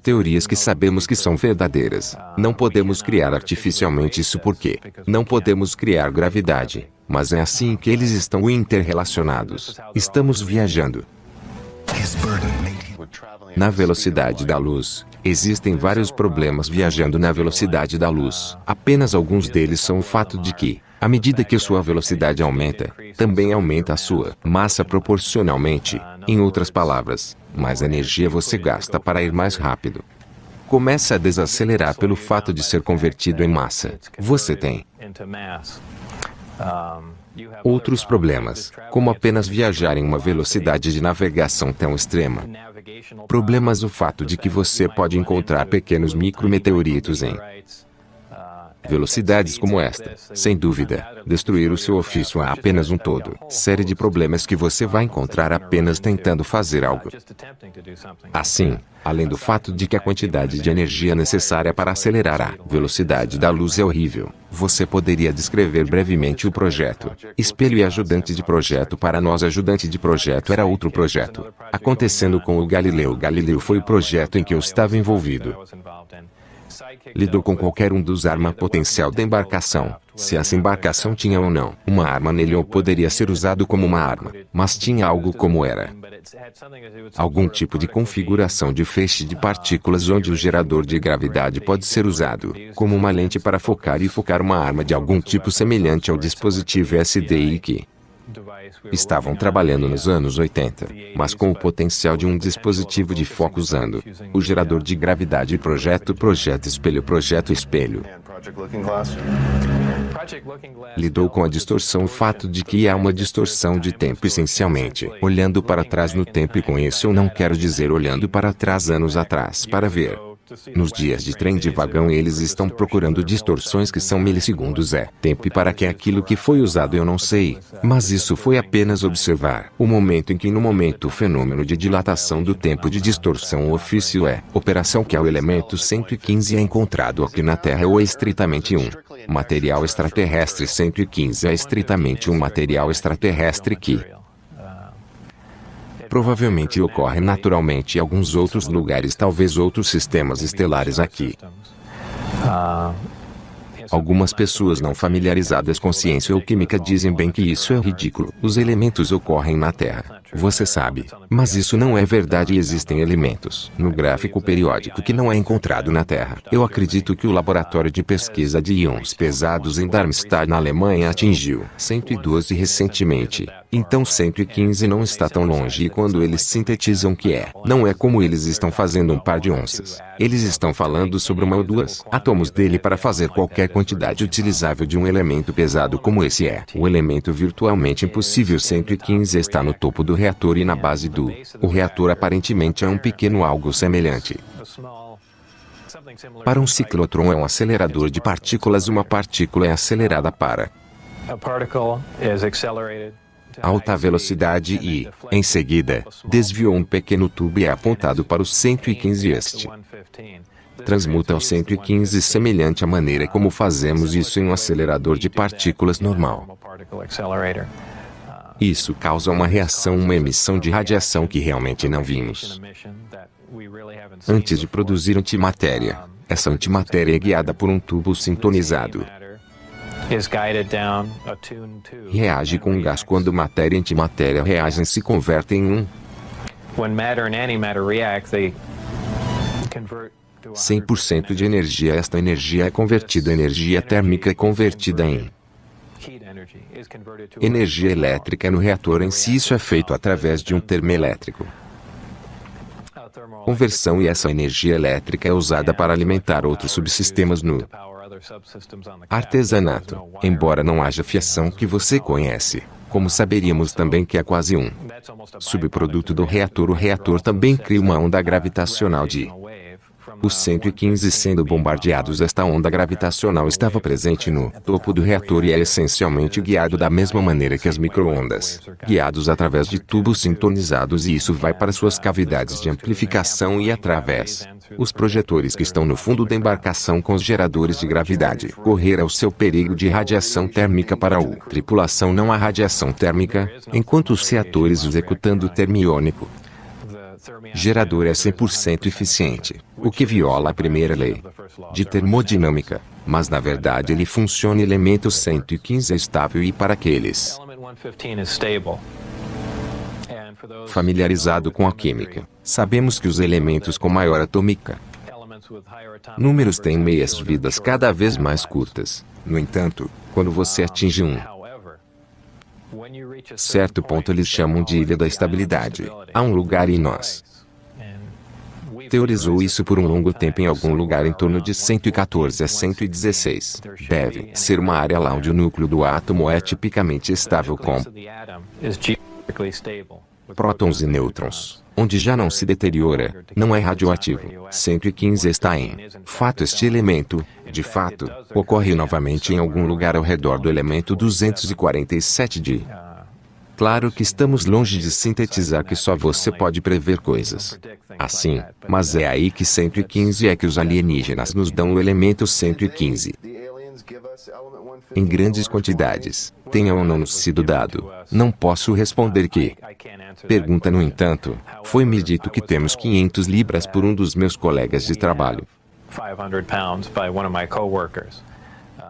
[SPEAKER 1] teorias que sabemos que são verdadeiras. Não podemos criar artificialmente isso porque não podemos criar gravidade, mas é assim que eles estão interrelacionados. Estamos viajando na velocidade da luz. Existem vários problemas viajando na velocidade da luz. Apenas alguns deles são o fato de que, à medida que sua velocidade aumenta, também aumenta a sua massa proporcionalmente. Em outras palavras, mais energia você gasta para ir mais rápido. Começa a desacelerar pelo fato de ser convertido em massa. Você tem outros problemas, como apenas viajar em uma velocidade de navegação tão extrema. Problemas: o fato de que você pode encontrar pequenos micrometeoritos em Velocidades como esta, sem dúvida, destruir o seu ofício é apenas um todo. Série de problemas que você vai encontrar apenas tentando fazer algo. Assim, além do fato de que a quantidade de energia necessária para acelerar a velocidade da luz é horrível, você poderia descrever brevemente o projeto. Espelho e ajudante de projeto. Para nós, ajudante de projeto era outro projeto. Acontecendo com o Galileu. Galileu foi o projeto em que eu estava envolvido. Lidou com qualquer um dos arma potencial da embarcação, se essa embarcação tinha ou não uma arma nele ou poderia ser usado como uma arma, mas tinha algo como era algum tipo de configuração de feixe de partículas onde o gerador de gravidade pode ser usado como uma lente para focar e focar uma arma de algum tipo semelhante ao dispositivo SDI que estavam trabalhando nos anos 80, mas com o potencial de um dispositivo de foco usando o gerador de gravidade. Projeto espelho. Lidou com a distorção, o fato de que há uma distorção de tempo essencialmente olhando para trás no tempo, e com isso eu não quero dizer olhando para trás anos atrás para ver. Nos dias de trem de vagão eles estão procurando distorções que são milissegundos tempo, e para que aquilo que foi usado eu não sei, mas isso foi apenas observar o momento em que no momento o fenômeno de dilatação do tempo de distorção o ofício operação que é o elemento 115 é encontrado aqui na Terra ou é estritamente um material extraterrestre. 115 é estritamente um material extraterrestre que provavelmente ocorre naturalmente em alguns outros lugares, talvez outros sistemas estelares aqui. Algumas pessoas não familiarizadas com ciência ou química dizem bem que isso é ridículo. Os elementos ocorrem na Terra, você sabe, mas isso não é verdade e existem elementos no gráfico periódico que não é encontrado na Terra. Eu acredito que o laboratório de pesquisa de íons pesados em Darmstadt, na Alemanha, atingiu 112 recentemente. Então 115 não está tão longe, e quando eles sintetizam que não é como eles estão fazendo um par de onças. Eles estão falando sobre uma ou duas átomos dele para fazer qualquer quantidade utilizável de um elemento pesado como esse o elemento virtualmente impossível. 115 está no topo do reator e na base do reator aparentemente é um pequeno algo semelhante. Para um ciclotron é um acelerador de partículas. Uma partícula é acelerada para alta velocidade e, em seguida, desviou um pequeno tubo e é apontado para o 115. Este transmuta ao 115 semelhante à maneira como fazemos isso em um acelerador de partículas normal. Isso causa uma reação, uma emissão de radiação que realmente não vimos antes de produzir antimatéria. Essa antimatéria é guiada por um tubo sintonizado. Reage com gás. Quando matéria e antimatéria reagem, se convertem em 100% de energia. Esta energia é convertida em energia térmica e convertida em energia elétrica no reator em si. Isso é feito através de um termoelétrico. Conversão, e essa energia elétrica é usada para alimentar outros subsistemas no artesanato. Embora não haja fiação que você conhece, como saberíamos também que é quase um subproduto do reator. O reator também cria uma onda gravitacional de os 115 sendo bombardeados. Esta onda gravitacional estava presente no topo do reator e é essencialmente guiado da mesma maneira que as micro-ondas, guiados através de tubos sintonizados, e isso vai para suas cavidades de amplificação e através os projetores que estão no fundo da embarcação com os geradores de gravidade. Correr ao seu perigo de radiação térmica. Para a tripulação não há radiação térmica, enquanto os reatores executando o termiônico gerador é 100% eficiente, o que viola a primeira lei de termodinâmica, mas na verdade ele funciona. Elemento 115 é estável, e para aqueles familiarizado com a química, sabemos que os elementos com maior atômica números têm meias-vidas cada vez mais curtas. No entanto, quando você atinge um certo ponto, eles chamam de ilha da estabilidade. Há um lugar, e nós teorizou isso por um longo tempo, em algum lugar em torno de 114 a 116. Deve ser uma área lá onde o núcleo do átomo é tipicamente estável com prótons e nêutrons, onde já não se deteriora, não é radioativo. 115 está em fato este elemento de fato, ocorre novamente em algum lugar ao redor do elemento 247 de... Claro que estamos longe de sintetizar que só você pode prever coisas assim, mas é aí que 115 é que os alienígenas nos dão o elemento 115. Em grandes quantidades, tenha ou não nos sido dado. Não posso responder que. Pergunta, no entanto, foi-me dito que temos 500 libras por um dos meus colegas de trabalho.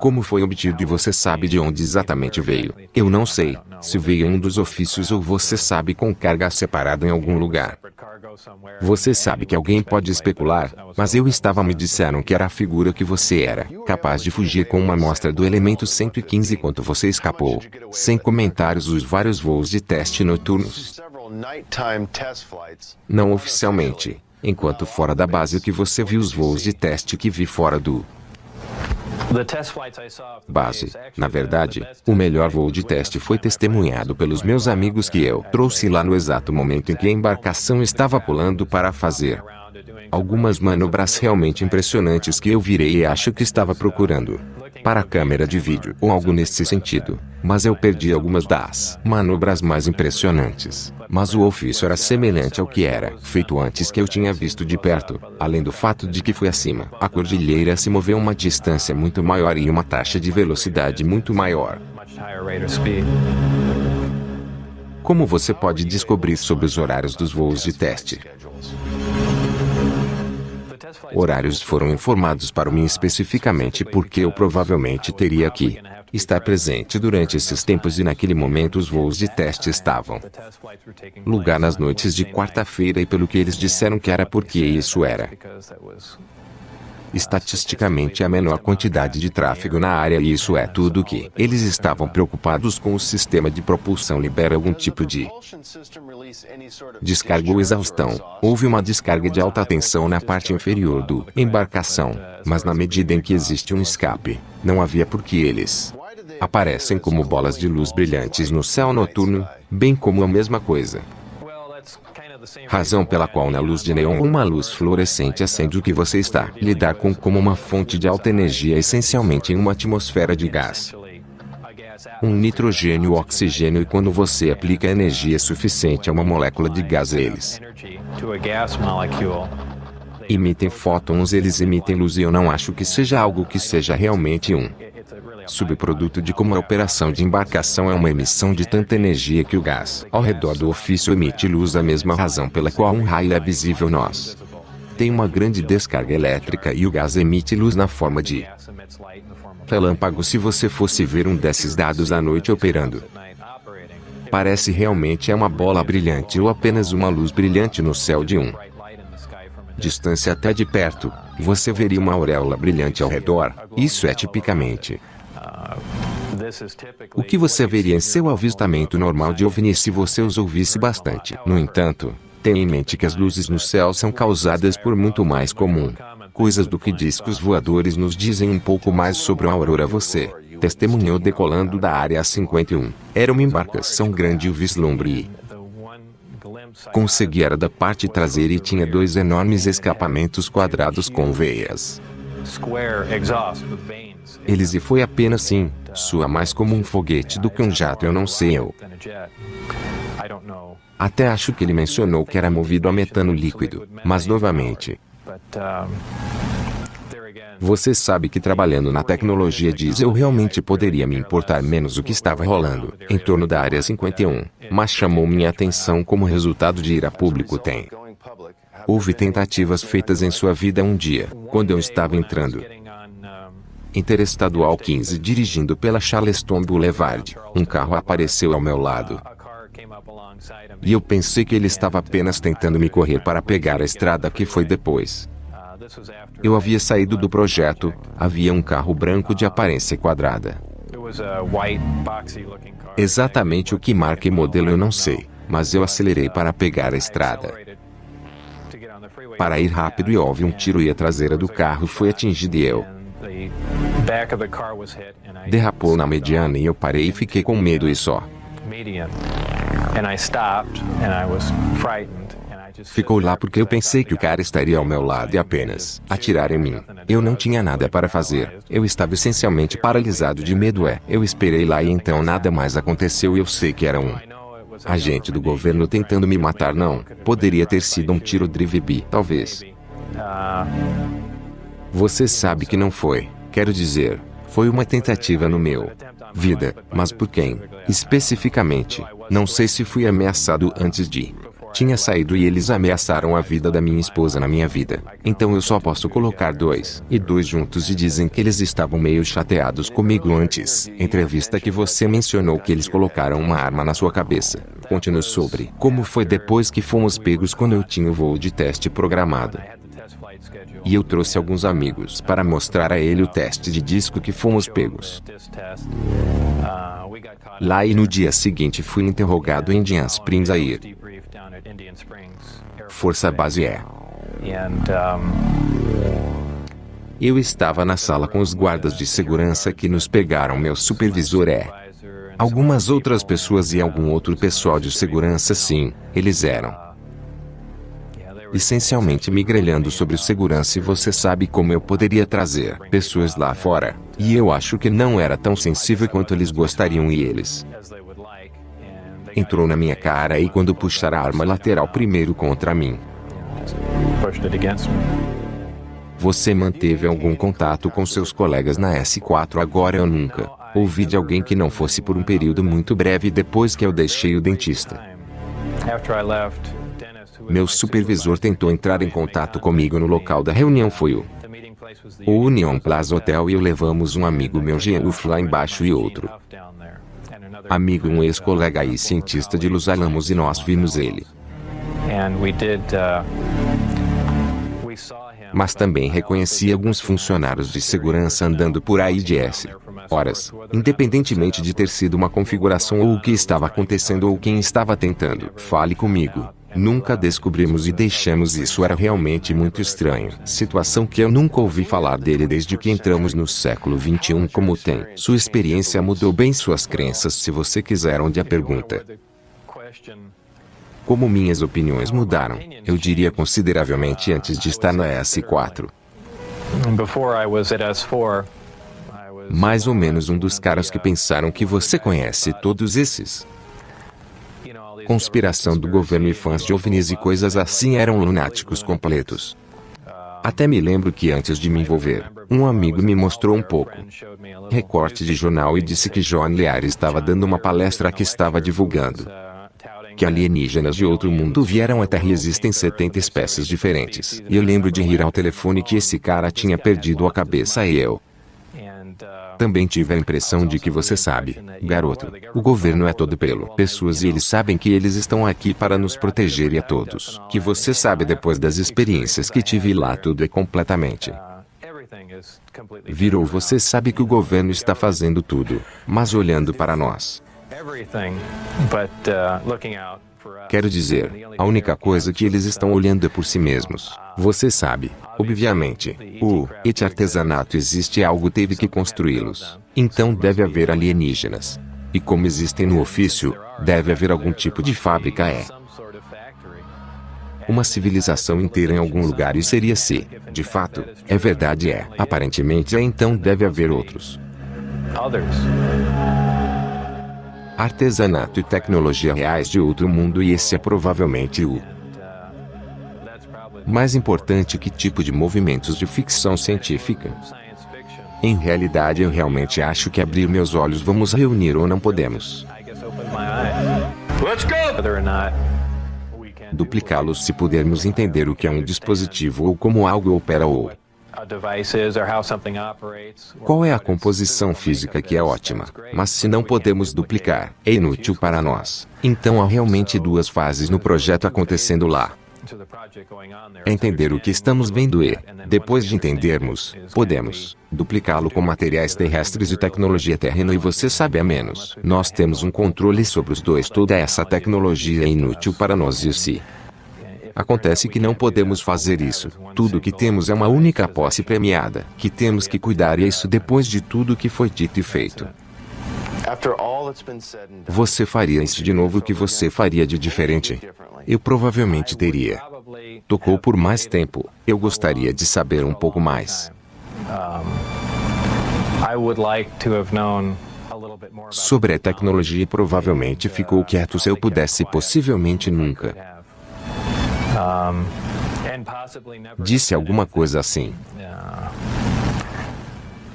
[SPEAKER 1] Como foi obtido e você sabe de onde exatamente veio? Eu não sei, se veio em um dos ofícios ou você sabe com carga separada em algum lugar. Você sabe que alguém pode especular, mas me disseram que era a figura que você era, capaz de fugir com uma amostra do elemento 115 enquanto você escapou. Sem comentários, os vários voos de teste noturnos. Não oficialmente, enquanto fora da base que você viu os voos de teste que vi fora do base. Na verdade, o melhor voo de teste foi testemunhado pelos meus amigos que eu trouxe lá no exato momento em que a embarcação estava pulando para fazer algumas manobras realmente impressionantes que eu virei e acho que estava procurando para a câmera de vídeo ou algo nesse sentido, mas eu perdi algumas das manobras mais impressionantes. Mas o ofício era semelhante ao que era feito antes que eu tinha visto de perto, além do fato de que foi acima. A cordilheira se moveu uma distância muito maior e uma taxa de velocidade muito maior. Como você pode descobrir sobre os horários dos voos de teste? Horários foram informados para mim especificamente porque eu provavelmente teria que estar presente durante esses tempos e naquele momento os voos de teste estavam lugar nas noites de quarta-feira e pelo que eles disseram que era porque isso era estatisticamente a menor quantidade de tráfego na área e isso é tudo que eles estavam preocupados com. O sistema de propulsão libera algum tipo de descarga ou exaustão. Houve uma descarga de alta tensão na parte inferior do embarcação, mas na medida em que existe um escape, não havia por que eles aparecem como bolas de luz brilhantes no céu noturno, bem como a mesma coisa. Razão pela qual na luz de neon uma luz fluorescente acende o que você está lidar com como uma fonte de alta energia essencialmente em uma atmosfera de gás. Um nitrogênio ou oxigênio e quando você aplica energia suficiente a uma molécula de gás eles emitem fótons, eles emitem luz e eu não acho que seja algo que seja realmente um subproduto de como a operação de embarcação é uma emissão de tanta energia que o gás ao redor do ofício emite luz. A mesma razão pela qual um raio é visível nós tem uma grande descarga elétrica e o gás emite luz na forma de relâmpago. Se você fosse ver um desses dados à noite operando, parece realmente é uma bola brilhante ou apenas uma luz brilhante no céu de distância até de perto, você veria uma auréola brilhante ao redor. Isso é tipicamente o que você veria em seu avistamento normal de OVNI se você os ouvisse bastante. No entanto, tenha em mente que as luzes no céu são causadas por muito mais comum coisas do que discos voadores nos dizem um pouco mais sobre a aurora. Você testemunhou decolando da área 51. Era uma embarcação grande e o vislumbre consegui era da parte traseira e tinha dois enormes escapamentos quadrados com veias. Eles e foi apenas sim, soa mais como um foguete do que um jato. Eu não sei, eu até acho que ele mencionou que era movido a metano líquido, mas novamente você sabe que trabalhando na tecnologia diesel realmente poderia me importar menos o que estava rolando em torno da área 51, mas chamou minha atenção como resultado de ir a público. Houve tentativas feitas em sua vida um dia, quando eu estava entrando Interestadual 15 dirigindo pela Charleston Boulevard, um carro apareceu ao meu lado. E eu pensei que ele estava apenas tentando me correr para pegar a estrada que foi depois. Eu havia saído do projeto, havia um carro branco de aparência quadrada. Exatamente o que marca e modelo eu não sei, mas eu acelerei para pegar a estrada. Para ir rápido e houve um tiro e a traseira do carro foi atingida e eu derrapou na mediana e eu parei e fiquei com medo e só Ficou lá porque eu pensei que o cara estaria ao meu lado e apenas atirar em mim. Eu não tinha nada para fazer. Eu estava essencialmente paralisado de medo. Eu esperei lá e então nada mais aconteceu e eu sei que era um agente do governo tentando me matar. Não. Poderia ter sido um tiro drive-by, talvez. Você sabe que não foi. Quero dizer, foi uma tentativa no meu vida, mas por quem? Especificamente, não sei se fui ameaçado antes de. Tinha saído e eles ameaçaram a vida da minha esposa na minha vida. Então eu só posso colocar 2 e 2 juntos e dizem que eles estavam meio chateados comigo antes. Entrevista que você mencionou que eles colocaram uma arma na sua cabeça. Conte-nos sobre como foi depois que fomos pegos quando eu tinha o voo de teste programado. E eu trouxe alguns amigos para mostrar a ele o teste de disco que fomos pegos. Lá e no dia seguinte fui interrogado em Indian Springs a ir. Força Base é. Eu estava na sala com os guardas de segurança que nos pegaram. Meu supervisor é. Algumas outras pessoas e algum outro pessoal de segurança, sim, eles eram essencialmente me grelhando sobre o segurança e você sabe como eu poderia trazer pessoas lá fora. E eu acho que não era tão sensível quanto eles gostariam e eles. Entrou na minha cara e quando puxar a arma lateral primeiro contra mim. Você manteve algum contato com seus colegas na S4 agora? Eu nunca ouvi de alguém que não fosse por um período muito breve depois que eu deixei o dentista. Meu supervisor tentou entrar em contato comigo no local da reunião. Foi o Union Plaza Hotel e eu levamos um amigo meu Geoff lá embaixo e outro amigo, um ex-colega e cientista de Los Alamos e nós vimos ele. Mas também reconheci alguns funcionários de segurança andando por aí de horas, independentemente de ter sido uma configuração ou o que estava acontecendo ou quem estava tentando. Fale comigo. Nunca descobrimos e deixamos isso. Era realmente muito estranho. Situação que eu nunca ouvi falar dele desde que entramos no século 21. Como tem? Sua experiência mudou bem suas crenças, se você quiser, onde a pergunta. Como minhas opiniões mudaram, eu diria consideravelmente antes de estar na S4. Mais ou menos um dos caras que pensaram que você conhece todos esses. Conspiração do governo e fãs de OVNIs e coisas assim eram lunáticos completos. Até me lembro que antes de me envolver, um amigo me mostrou um pouco recorte de jornal e disse que John Lear estava dando uma palestra que estava divulgando que alienígenas de outro mundo vieram à Terra e existem 70 espécies diferentes. E eu lembro de rir ao telefone que esse cara tinha perdido a cabeça e eu também tive a impressão de que você sabe, garoto, o governo é todo pelo pessoas e eles sabem que eles estão aqui para nos proteger e a todos. Que você sabe depois das experiências que tive lá tudo é completamente virou. Você sabe que o governo está fazendo tudo, mas olhando para nós. Quero dizer, a única coisa que eles estão olhando é por si mesmos. Você sabe, obviamente, o artesanato existe e algo teve que construí-los. Então deve haver alienígenas. E como existem no ofício, deve haver algum tipo de fábrica. Uma civilização inteira em algum lugar e seria se, de fato, é verdade aparentemente então deve haver outros. Artesanato e tecnologia reais de outro mundo e esse é provavelmente o mais importante. Que tipo de movimentos de ficção científica? Em realidade eu realmente acho que abrir meus olhos vamos reunir ou não podemos duplicá-los se pudermos entender o que é um dispositivo ou como algo opera ou qual é a composição física que é ótima, mas se não podemos duplicar, é inútil para nós. Então há realmente duas fases no projeto acontecendo lá. É entender o que estamos vendo e, depois de entendermos, podemos duplicá-lo com materiais terrestres e tecnologia terrena e você sabe a menos. Nós temos um controle sobre os dois. Toda essa tecnologia é inútil para nós e se acontece que não podemos fazer isso. Tudo que temos é uma única posse premiada, que temos que cuidar e é isso depois de tudo que foi dito e feito. Você faria isso de novo? O que você faria de diferente? Eu provavelmente teria tocou por mais tempo. Eu gostaria de saber um pouco mais. Sobre a tecnologia, provavelmente ficou quieto se eu pudesse, possivelmente nunca. Disse alguma coisa assim.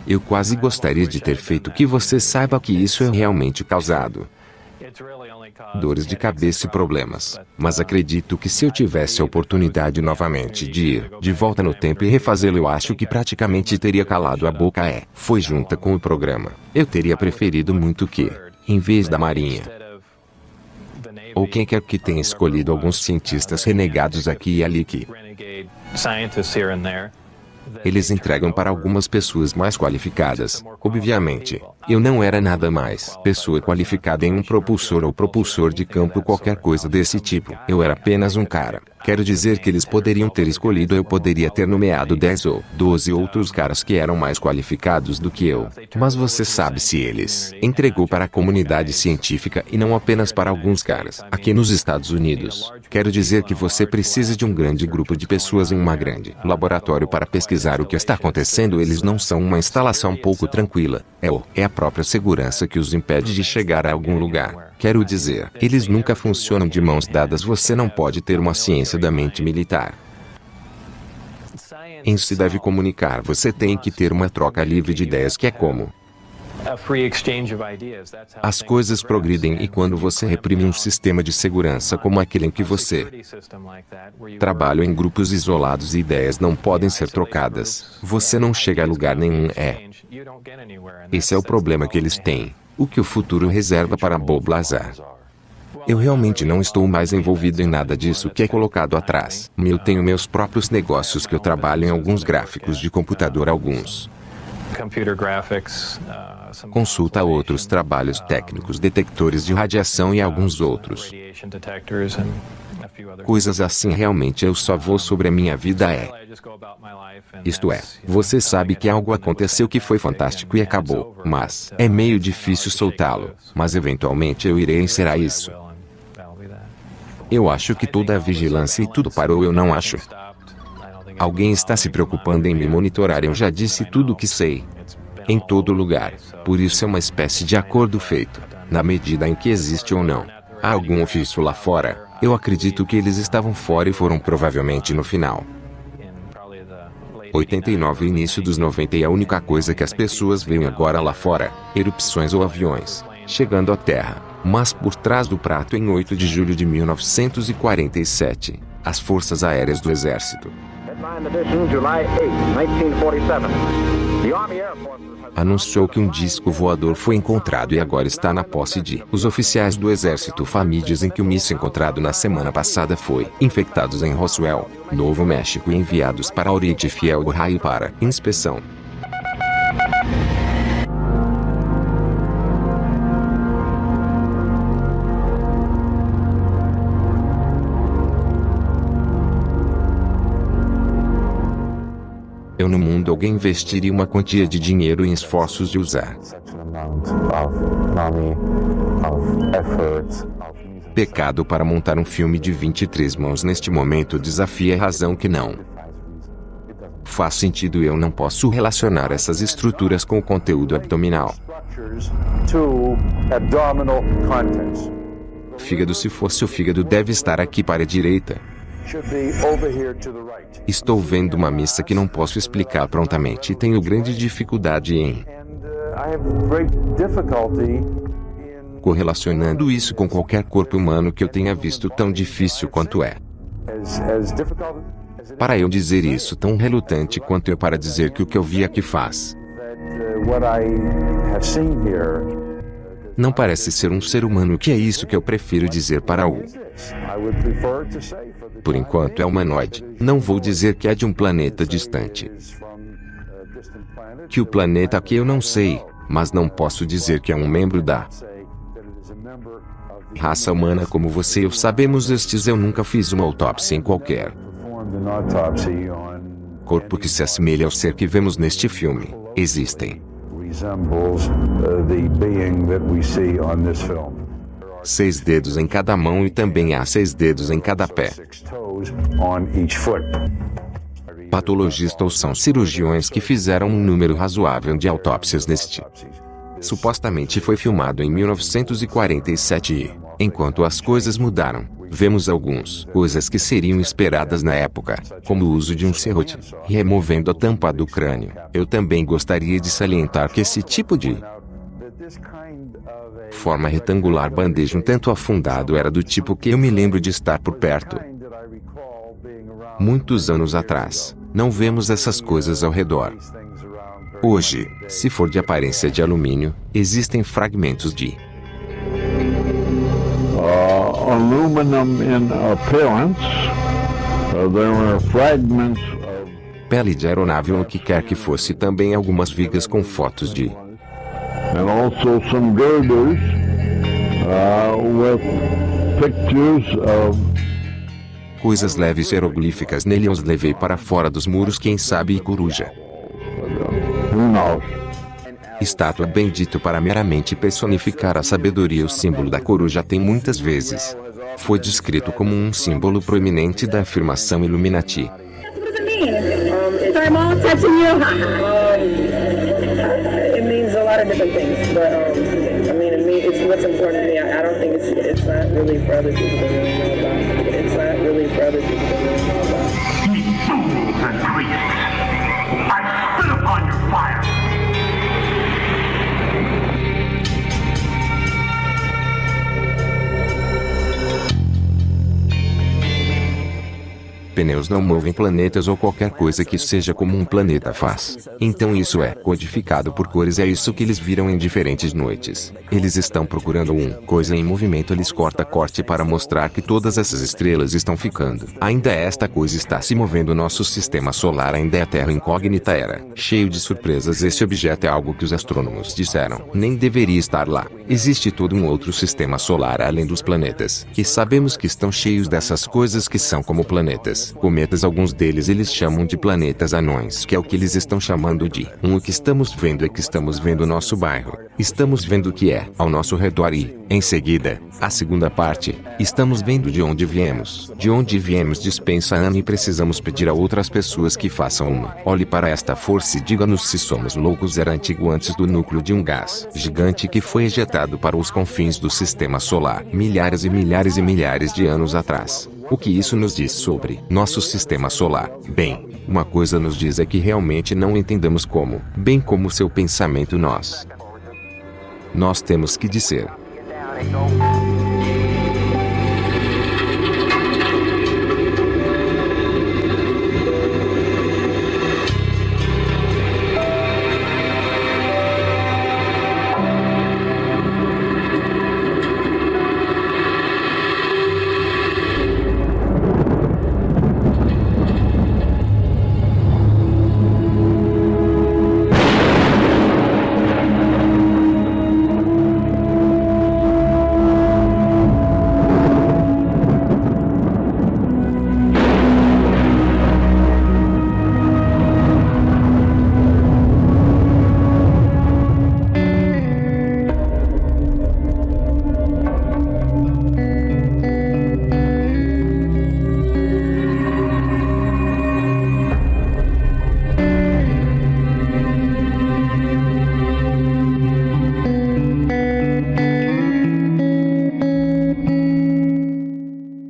[SPEAKER 1] Eu quase gostaria de ter feito que você saiba que isso é realmente causado dores de cabeça e problemas. Mas acredito que se eu tivesse a oportunidade novamente de ir de volta no tempo e refazê-lo, eu acho que praticamente teria calado a boca. Foi junta com o programa. Eu teria preferido muito que, em vez da Marinha, ou quem quer que tenha escolhido alguns cientistas renegados aqui e ali que eles entregam para algumas pessoas mais qualificadas. Obviamente, eu não era nada mais pessoa qualificada em um propulsor ou propulsor de campo, qualquer coisa desse tipo. Eu era apenas um cara. Quero dizer que eles poderiam ter escolhido, eu poderia ter nomeado 10 ou 12 outros caras que eram mais qualificados do que eu. Mas você sabe, se eles entregou para a comunidade científica e não apenas para alguns caras. Aqui nos Estados Unidos, quero dizer que você precisa de um grande grupo de pessoas em um grande laboratório para pesquisar o que está acontecendo. Eles não são uma instalação pouco tranquila. É a própria segurança que os impede de chegar a algum lugar. Quero dizer, eles nunca funcionam de mãos dadas. Você não pode ter uma ciência da mente militar. Em se deve comunicar, você tem que ter uma troca livre de ideias, que é como as coisas progridem. E quando você reprime um sistema de segurança como aquele em que você trabalha em grupos isolados e ideias não podem ser trocadas, você não chega a lugar nenhum. Esse é o problema que eles têm. O que o futuro reserva para Bob Lazar. Eu realmente não estou mais envolvido em nada disso que é colocado atrás. Eu tenho meus próprios negócios que eu trabalho em alguns gráficos de computador, alguns consulta outros trabalhos técnicos, detectores de radiação e alguns outros. Coisas assim. Realmente eu só vou sobre a minha vida. Isto é, você sabe que algo aconteceu que foi fantástico e acabou, mas é meio difícil soltá-lo. Mas eventualmente eu irei encerrar isso. Eu acho que toda a vigilância e tudo parou. Eu não acho. Alguém está se preocupando em me monitorar. Eu já disse tudo o que sei. Em todo lugar. Por isso é uma espécie de acordo feito, na medida em que existe ou não. Há algum ofício lá fora. Eu acredito que eles estavam fora e foram provavelmente no final 89 e início dos 90, e a única coisa que as pessoas veem agora lá fora, erupções ou aviões chegando à Terra. Mas por trás do prato, em 8 de julho de 1947, as Forças Aéreas do Exército anunciou que um disco voador foi encontrado e agora está na posse de os oficiais do Exército. FAMI dizem que o míssil encontrado na semana passada foi infectados em Roswell, Novo México, e enviados para Oriente Fiel Ohio para inspeção. Eu no mundo alguém investiria uma quantia de dinheiro em esforços de usar pecado para montar um filme de 23 mãos neste momento desafia a razão que não faz sentido. Eu não posso relacionar essas estruturas com o conteúdo abdominal. Fígado, se fosse o fígado, deve estar aqui para a direita. Estou vendo uma missa que não posso explicar prontamente e tenho grande dificuldade em correlacionando isso com qualquer corpo humano que eu tenha visto. Tão difícil quanto é para eu dizer isso, tão relutante quanto é para dizer que o que eu vi aqui faz não parece ser um ser humano, que é isso que eu prefiro dizer para o por enquanto é humanoide. Não vou dizer que é de um planeta distante. Que o planeta que eu não sei, mas não posso dizer que é um membro da raça humana como você e eu sabemos. Eu nunca fiz uma autópsia em qualquer corpo que se assemelhe ao ser que vemos neste filme. Existem 6 dedos em cada mão e também há 6 dedos em cada pé. Patologistas são cirurgiões que fizeram um número razoável de autópsias neste. Supostamente foi filmado em 1947 e, enquanto as coisas mudaram, vemos algumas coisas que seriam esperadas na época, como o uso de um serrote, removendo a tampa do crânio. Eu também gostaria de salientar que esse tipo de forma retangular bandeja um tanto afundado era do tipo que eu me lembro de estar por perto. Muitos anos atrás, não vemos essas coisas ao redor. Hoje, se for de aparência de alumínio, existem fragmentos de
[SPEAKER 6] aluminum in appearance. There were fragments of
[SPEAKER 1] pele de aeronave ou o que quer que fosse, também algumas vigas com fotos de
[SPEAKER 6] and also some girders with pictures of
[SPEAKER 1] coisas leves hieroglíficas nele. Eu os levei para fora dos muros, quem sabe, e coruja.
[SPEAKER 6] who knows.
[SPEAKER 1] Estátua bendito para meramente personificar a sabedoria. O símbolo da coruja tem muitas vezes foi descrito como um símbolo proeminente da afirmação Illuminati.
[SPEAKER 7] What does it mean? Sorry, Mom, touching you. It means a lot of different things, but I mean, it's what's important to me. I don't think it's not really for other people to really know about. It's not really for other people to really know about.
[SPEAKER 8] Ye fools and priests! I spit upon your fire!
[SPEAKER 1] Pneus não movem planetas ou qualquer coisa que seja como um planeta faz. Então isso é codificado por cores. É isso que eles viram em diferentes noites. Eles estão procurando coisa em movimento. Eles corte para mostrar que todas essas estrelas estão ficando. Ainda esta coisa está se movendo. Nosso sistema solar ainda é a Terra incógnita, era cheio de surpresas. Esse objeto é algo que os astrônomos disseram nem deveria estar lá. Existe todo um outro sistema solar além dos planetas, que sabemos que estão cheios dessas coisas que são como planetas. Cometas, alguns deles eles chamam de planetas anões, que é o que eles estão chamando de. O que estamos vendo é que estamos vendo o nosso bairro. Estamos vendo o que é ao nosso redor e, em seguida, a segunda parte, estamos vendo de onde viemos. De onde viemos dispensa ano e precisamos pedir a outras pessoas que façam uma. Olhe para esta força e diga-nos se somos loucos. Era antigo antes do núcleo de um gás gigante que foi ejetado para os confins do sistema solar, milhares e milhares e milhares de anos atrás. O que isso nos diz sobre nosso sistema solar? Bem, uma coisa nos diz é que realmente não entendemos como, bem como seu pensamento nós temos que dizer.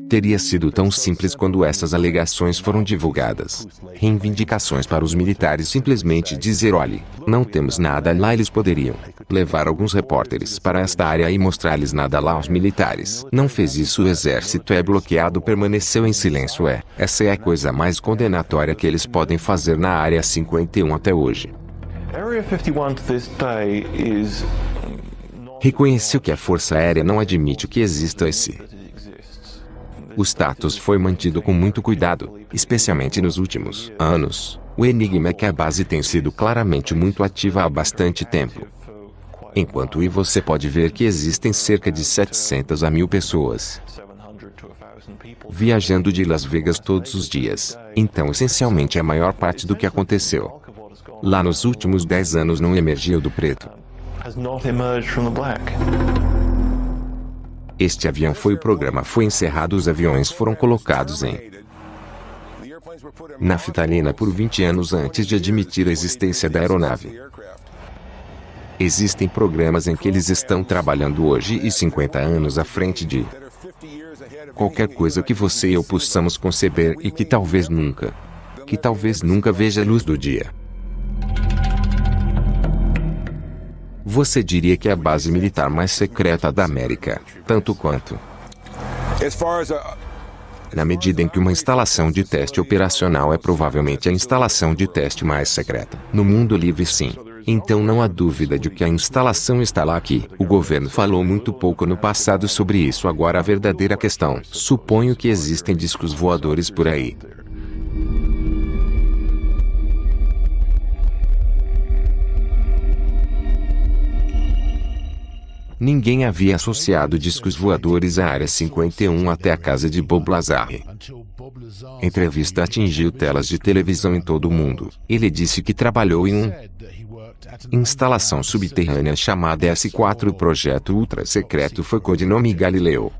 [SPEAKER 1] Teria sido tão simples quando essas alegações foram divulgadas. Reivindicações para os militares simplesmente dizer: olhe, não temos nada lá. Eles poderiam levar alguns repórteres para esta área e mostrar-lhes nada lá aos militares. Não fez isso. O exército é bloqueado, permaneceu em silêncio. Essa é a coisa mais condenatória que eles podem fazer na Área 51 até hoje.
[SPEAKER 9] Area 51 to this day is
[SPEAKER 1] Reconheceu que a Força Aérea não admite que exista esse. O status foi mantido com muito cuidado, especialmente nos últimos anos. O enigma é que a base tem sido claramente muito ativa há bastante tempo. Enquanto você pode ver que existem cerca de 700 a 1000 pessoas viajando de Las Vegas todos os dias. Então, essencialmente, a maior parte do que aconteceu lá nos últimos 10 anos não emergiu do preto.
[SPEAKER 9] has not emerged from the black.
[SPEAKER 1] Este avião foi o programa foi encerrado, os aviões foram colocados em naftalina por 20 anos antes de admitir a existência da aeronave. Existem programas em que eles estão trabalhando hoje e 50 anos à frente de qualquer coisa que você e eu possamos conceber e que talvez nunca veja a luz do dia. Você diria que é a base militar mais secreta da América, tanto quanto na medida em que uma instalação de teste operacional é provavelmente a instalação de teste mais secreta. No mundo livre, sim. Então não há dúvida de que a instalação está lá aqui. O governo falou muito pouco no passado sobre isso. Agora a verdadeira questão. Suponho que existem discos voadores por aí. Ninguém havia associado discos voadores à Área 51 até a casa de Bob Lazar. Entrevista atingiu telas de televisão em todo o mundo. Ele disse que trabalhou em uma instalação subterrânea chamada S4. O projeto ultra secreto foi codinome Galileu.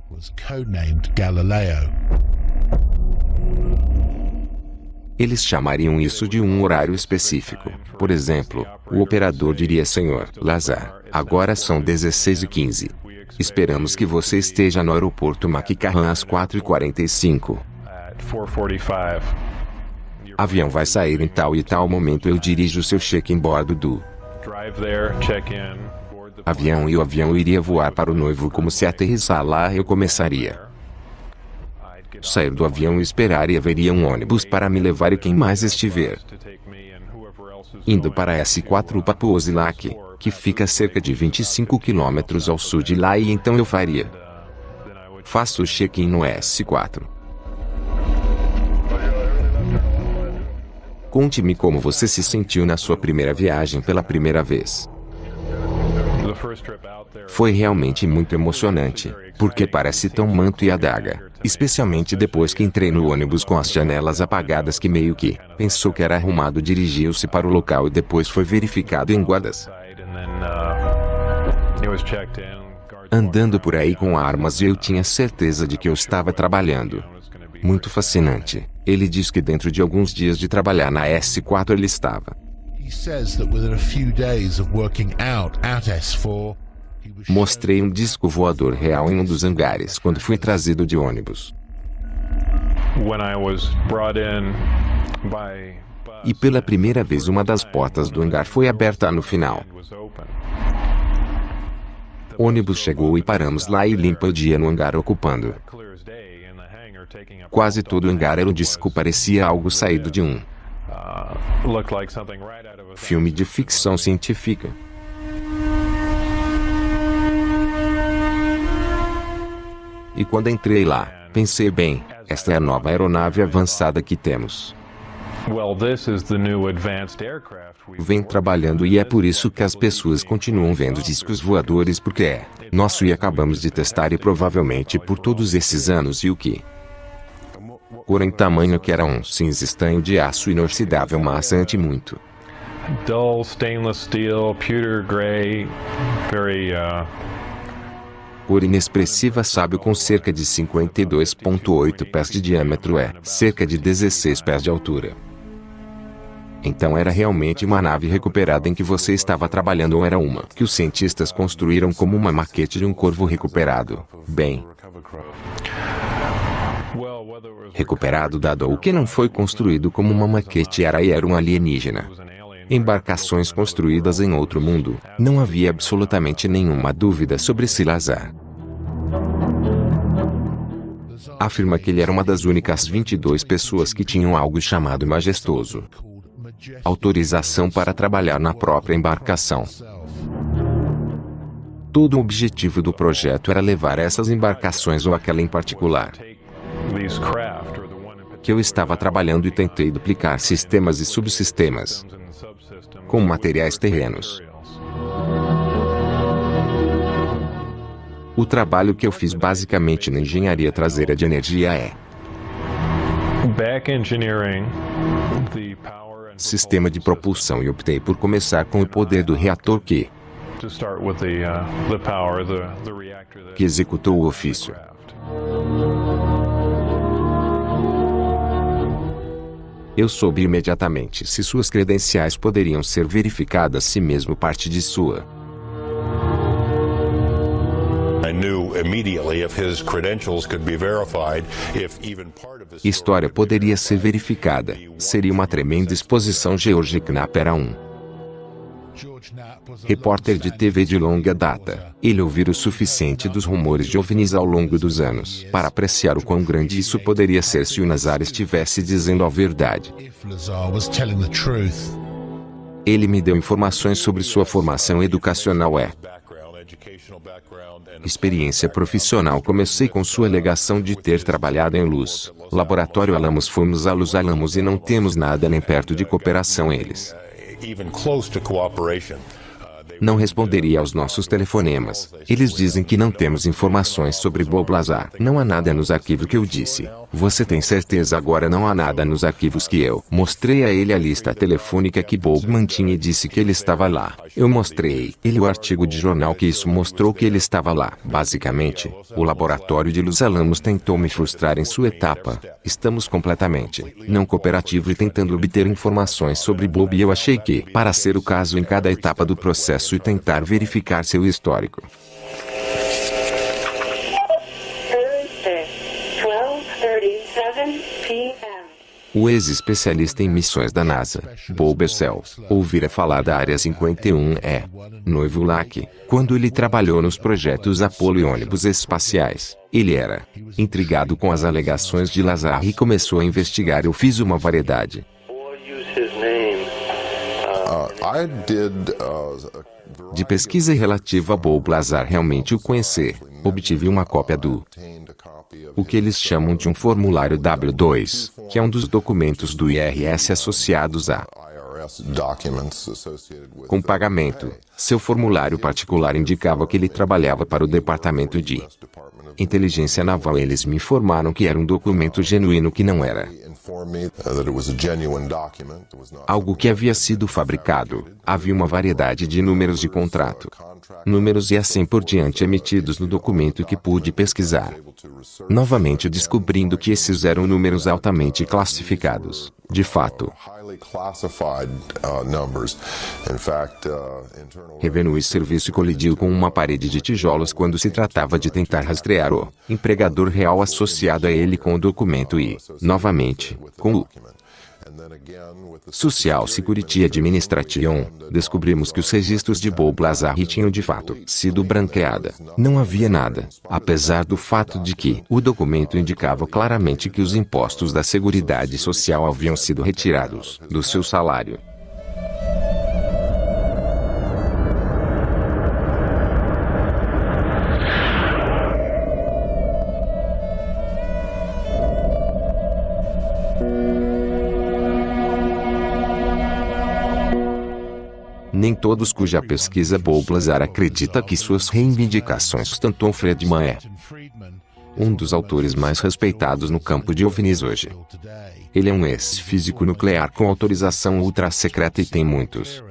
[SPEAKER 1] Eles chamariam isso de um horário específico. Por exemplo, o operador diria: Senhor Lazar, agora são 16h15. Esperamos que você esteja no aeroporto McCarran às 4h45. Avião vai sair em tal e tal momento. Eu dirijo seu check-in bordo do avião e o avião iria voar para o noivo. Como se aterrissar lá, eu começaria sair do avião e esperar, e haveria um ônibus para me levar e quem mais estiver indo para S4 Papuosilak, que fica a cerca de 25 quilômetros ao sul de lá, e então eu faço o check-in no S4. Conte-me como você se sentiu na sua primeira viagem pela primeira vez. Foi realmente muito emocionante, porque parece tão manto e adaga, especialmente depois que entrei no ônibus com as janelas apagadas, que meio que pensou que era arrumado. Dirigiu-se para o local e depois foi verificado em guardas andando por aí com armas, e eu tinha certeza de que eu estava trabalhando. Muito fascinante. Ele diz que dentro de alguns dias de trabalhar na S4 ele estava. Mostrei um disco voador real em um dos hangares quando fui trazido de ônibus. E pela primeira vez uma das portas do hangar foi aberta no final. O ônibus chegou e paramos lá e limpa o dia no hangar, ocupando quase todo o hangar. O disco parecia algo saído de um filme de ficção científica. E quando entrei lá, pensei: bem, esta é a nova aeronave avançada que temos. Vem trabalhando, e é por isso que as pessoas continuam vendo discos voadores, porque é nosso e acabamos de testar, e provavelmente por todos esses anos. E o que? Cor em tamanho que era um cinza estanho de aço inoxidável, maçante muito.
[SPEAKER 3] Dull stainless steel, pewter gray, very
[SPEAKER 1] Cor inexpressiva sábio, com cerca de 52,8 pés de diâmetro, cerca de 16 pés de altura. Então era realmente uma nave recuperada em que você estava trabalhando, ou era uma que os cientistas construíram como uma maquete de um corvo recuperado? Bem, recuperado, dado o que não foi construído como uma maquete, era um alienígena. Embarcações construídas em outro mundo. Não havia absolutamente nenhuma dúvida sobre se Lazar afirma que ele era uma das únicas 22 pessoas que tinham algo chamado majestoso autorização para trabalhar na própria embarcação. Todo o objetivo do projeto era levar essas embarcações, ou aquela em particular que eu estava trabalhando, e tentei duplicar sistemas e subsistemas com materiais terrenos. O trabalho que eu fiz basicamente na engenharia traseira de energia é sistema de propulsão, e optei por começar com o poder do reator, que que executou o ofício. Eu soube imediatamente se suas credenciais poderiam ser verificadas, se mesmo parte de sua. História poderia ser verificada. Seria uma tremenda exposição. George Knapp era um repórter de TV de longa data. Ele ouvira o suficiente dos rumores de OVNIs ao longo dos anos para apreciar o quão grande isso poderia ser se o Lazar estivesse dizendo a verdade. Ele me deu informações sobre sua formação educacional e experiência profissional. Comecei com sua alegação de ter trabalhado em Luz Laboratório Alamos. Fomos a Luz Alamos e não temos nada nem perto de cooperação. Eles não responderia aos nossos telefonemas. Eles dizem que não temos informações sobre Bob Lazar. Não há nada nos arquivos que eu disse. Você tem certeza? Agora não há nada nos arquivos que eu mostrei a ele a lista telefônica que Bob mantinha e disse que ele estava lá. Eu mostrei ele o artigo de jornal que isso mostrou que ele estava lá. Basicamente, o laboratório de Luz Alamos tentou me frustrar em sua etapa. Estamos completamente não cooperativo e tentando obter informações sobre Bob, e eu achei que, para ser o caso em cada etapa do processo e tentar verificar seu histórico. O ex-especialista em missões da NASA, Bob Essel, ouvira falar da Área 51E, noivo Lack, quando ele trabalhou nos projetos Apollo e ônibus espaciais. Ele era intrigado com as alegações de Lazar e começou a investigar. Eu fiz uma variedade de pesquisa relativa a Bob Lazar. Realmente o conhecer. Obtive uma cópia do o que eles chamam de um formulário W2, que é um dos documentos do IRS associados a com pagamento. Seu formulário particular indicava que ele trabalhava para o Departamento de Inteligência Naval. Eles me informaram que era um documento genuíno, que não era algo que havia sido fabricado. Havia uma variedade de números de contrato, números e assim por diante emitidos no documento que pude pesquisar. Novamente descobrindo que esses eram números altamente classificados. De fato, Revenue Service colidiu com uma parede de tijolos quando se tratava de tentar rastrear o empregador real associado a ele com o documento e, novamente, com o Social Security Administration. Descobrimos que os registros de Bob Lazar tinham de fato sido branqueada. Não havia nada, apesar do fato de que o documento indicava claramente que os impostos da Seguridade Social haviam sido retirados do seu salário. Nem todos cuja pesquisa Bob Lazar acredita que suas reivindicações sustentam. Friedman é um dos autores mais respeitados no campo de OVNIs hoje. Ele é um ex-físico nuclear com autorização ultra-secreta e tem muitos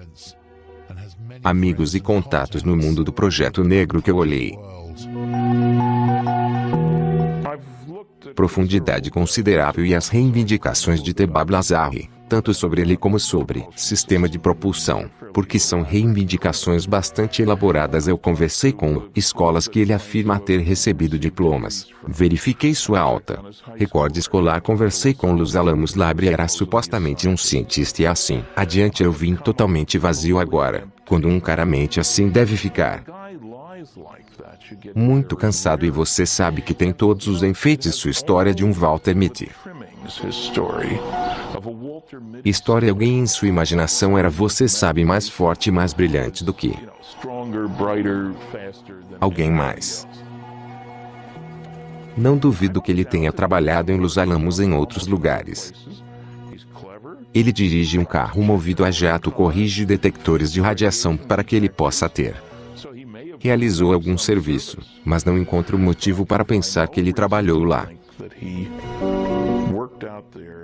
[SPEAKER 1] amigos e contatos no mundo do Projeto Negro que eu olhei. Profundidade considerável e as reivindicações de Bob Lazar, tanto sobre ele como sobre sistema de propulsão, porque são reivindicações bastante elaboradas. Eu conversei com escolas que ele afirma ter recebido diplomas. Verifiquei sua alta recorde escolar. Conversei com Luz Alamos Lab. Era supostamente um cientista e assim adiante. Eu vim totalmente vazio agora. Quando um cara mente assim deve ficar muito cansado, e você sabe que tem todos os enfeites. Sua história de um Walter Mitty. História alguém em sua imaginação era, você sabe, mais forte e mais brilhante do que alguém mais. Não duvido que ele tenha trabalhado em Luz Alamos em outros lugares. Ele dirige um carro movido a jato, corrige detectores de radiação para que ele possa ter realizou algum serviço, mas não encontro motivo para pensar que ele trabalhou lá.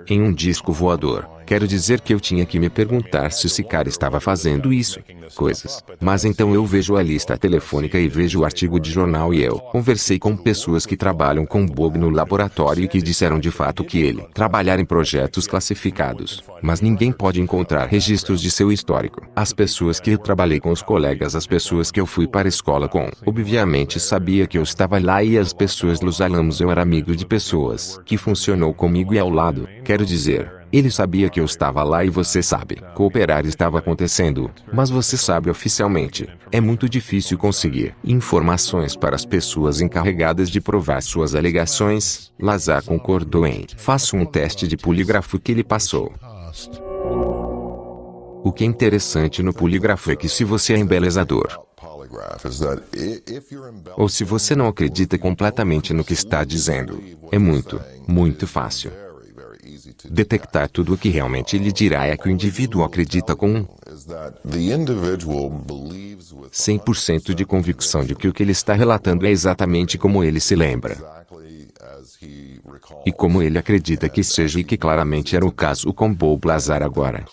[SPEAKER 1] em um disco voador. Quero dizer que eu tinha que me perguntar se esse cara estava fazendo isso. Coisas. Mas então eu vejo a lista telefônica e vejo o artigo de jornal e eu conversei com pessoas que trabalham com Bob no laboratório e que disseram de fato que ele trabalhar em projetos classificados. Mas ninguém pode encontrar registros de seu histórico. As pessoas que eu trabalhei com, os colegas, as pessoas que eu fui para a escola com, obviamente sabia que eu estava lá, e as pessoas Los Alamos, eu era amigo de pessoas que funcionou comigo e ao lado. Quero dizer, ele sabia que eu estava lá e você sabe, cooperar estava acontecendo, mas você sabe oficialmente. É muito difícil conseguir informações para as pessoas encarregadas de provar suas alegações. Lazar concordou em: faça um teste de polígrafo que ele passou. O que é interessante no polígrafo é que se você é embelezador, ou se você não acredita completamente no que está dizendo, é muito, muito fácil detectar tudo o que realmente ele dirá é que o indivíduo acredita com 100% de convicção de que o que ele está relatando é exatamente como ele se lembra. E como ele acredita que seja, e que claramente era o caso com Bob Lazar agora.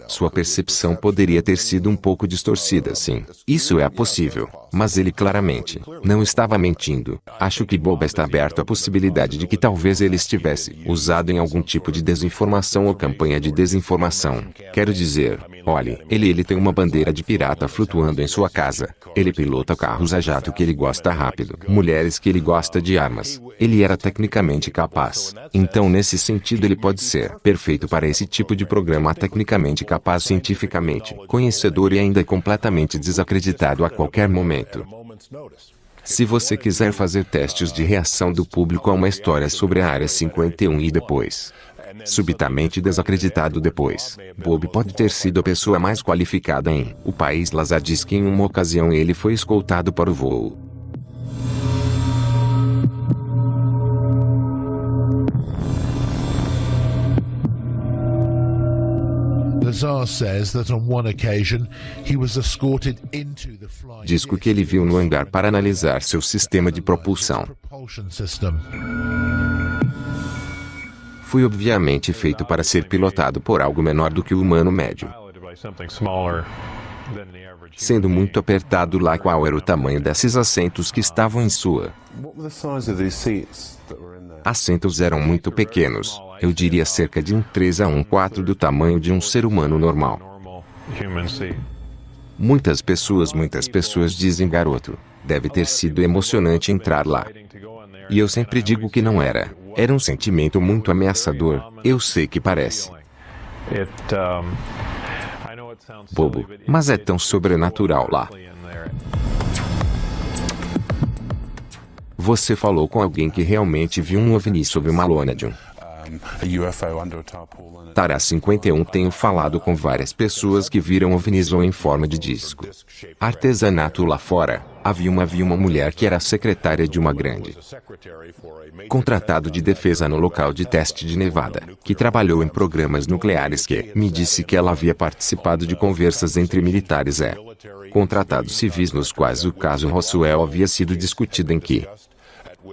[SPEAKER 1] Sua percepção poderia ter sido um pouco distorcida, sim. Isso é possível. Mas ele claramente não estava mentindo. Acho que Bob está aberto à possibilidade de que talvez ele estivesse usado em algum tipo de desinformação ou campanha de desinformação. Quero dizer, olhe, ele tem uma bandeira de pirata flutuando em sua casa. Ele pilota carros a jato que ele gosta rápido. Mulheres que ele gosta de armas. Ele era tecnicamente capaz. Então, nesse sentido, ele pode ser perfeito para esse tipo de programa, tecnicamente capaz, cientificamente conhecedor e ainda completamente desacreditado a qualquer momento. Se você quiser fazer testes de reação do público a uma história sobre a Área 51 e depois subitamente desacreditado depois, Bob pode ter sido a pessoa mais qualificada em o país. Lazar diz que em uma ocasião ele foi escoltado para o voo. Disco que ele viu no hangar para analisar seu sistema de propulsão. Foi obviamente feito para ser pilotado por algo menor do que o humano médio. Sendo muito apertado lá, qual era o tamanho desses assentos que estavam em sua? Assentos eram muito pequenos. Eu diria cerca de 3 a 1/4 do tamanho de um ser humano normal. Muitas pessoas dizem, garoto, deve ter sido emocionante entrar lá. E eu sempre digo que não era. Era um sentimento muito ameaçador. Eu sei que parece bobo, mas é tão sobrenatural lá. Você falou com alguém que realmente viu um OVNI sob uma lona de um Tara 51. Tenho falado com várias pessoas que viram OVNIs ou em forma de disco. Artesanato lá fora. Havia uma mulher que era secretária de uma grande contratado de defesa no local de teste de Nevada, que trabalhou em programas nucleares, que me disse que ela havia participado de conversas entre militares e contratados civis nos quais o caso Roswell havia sido discutido, em que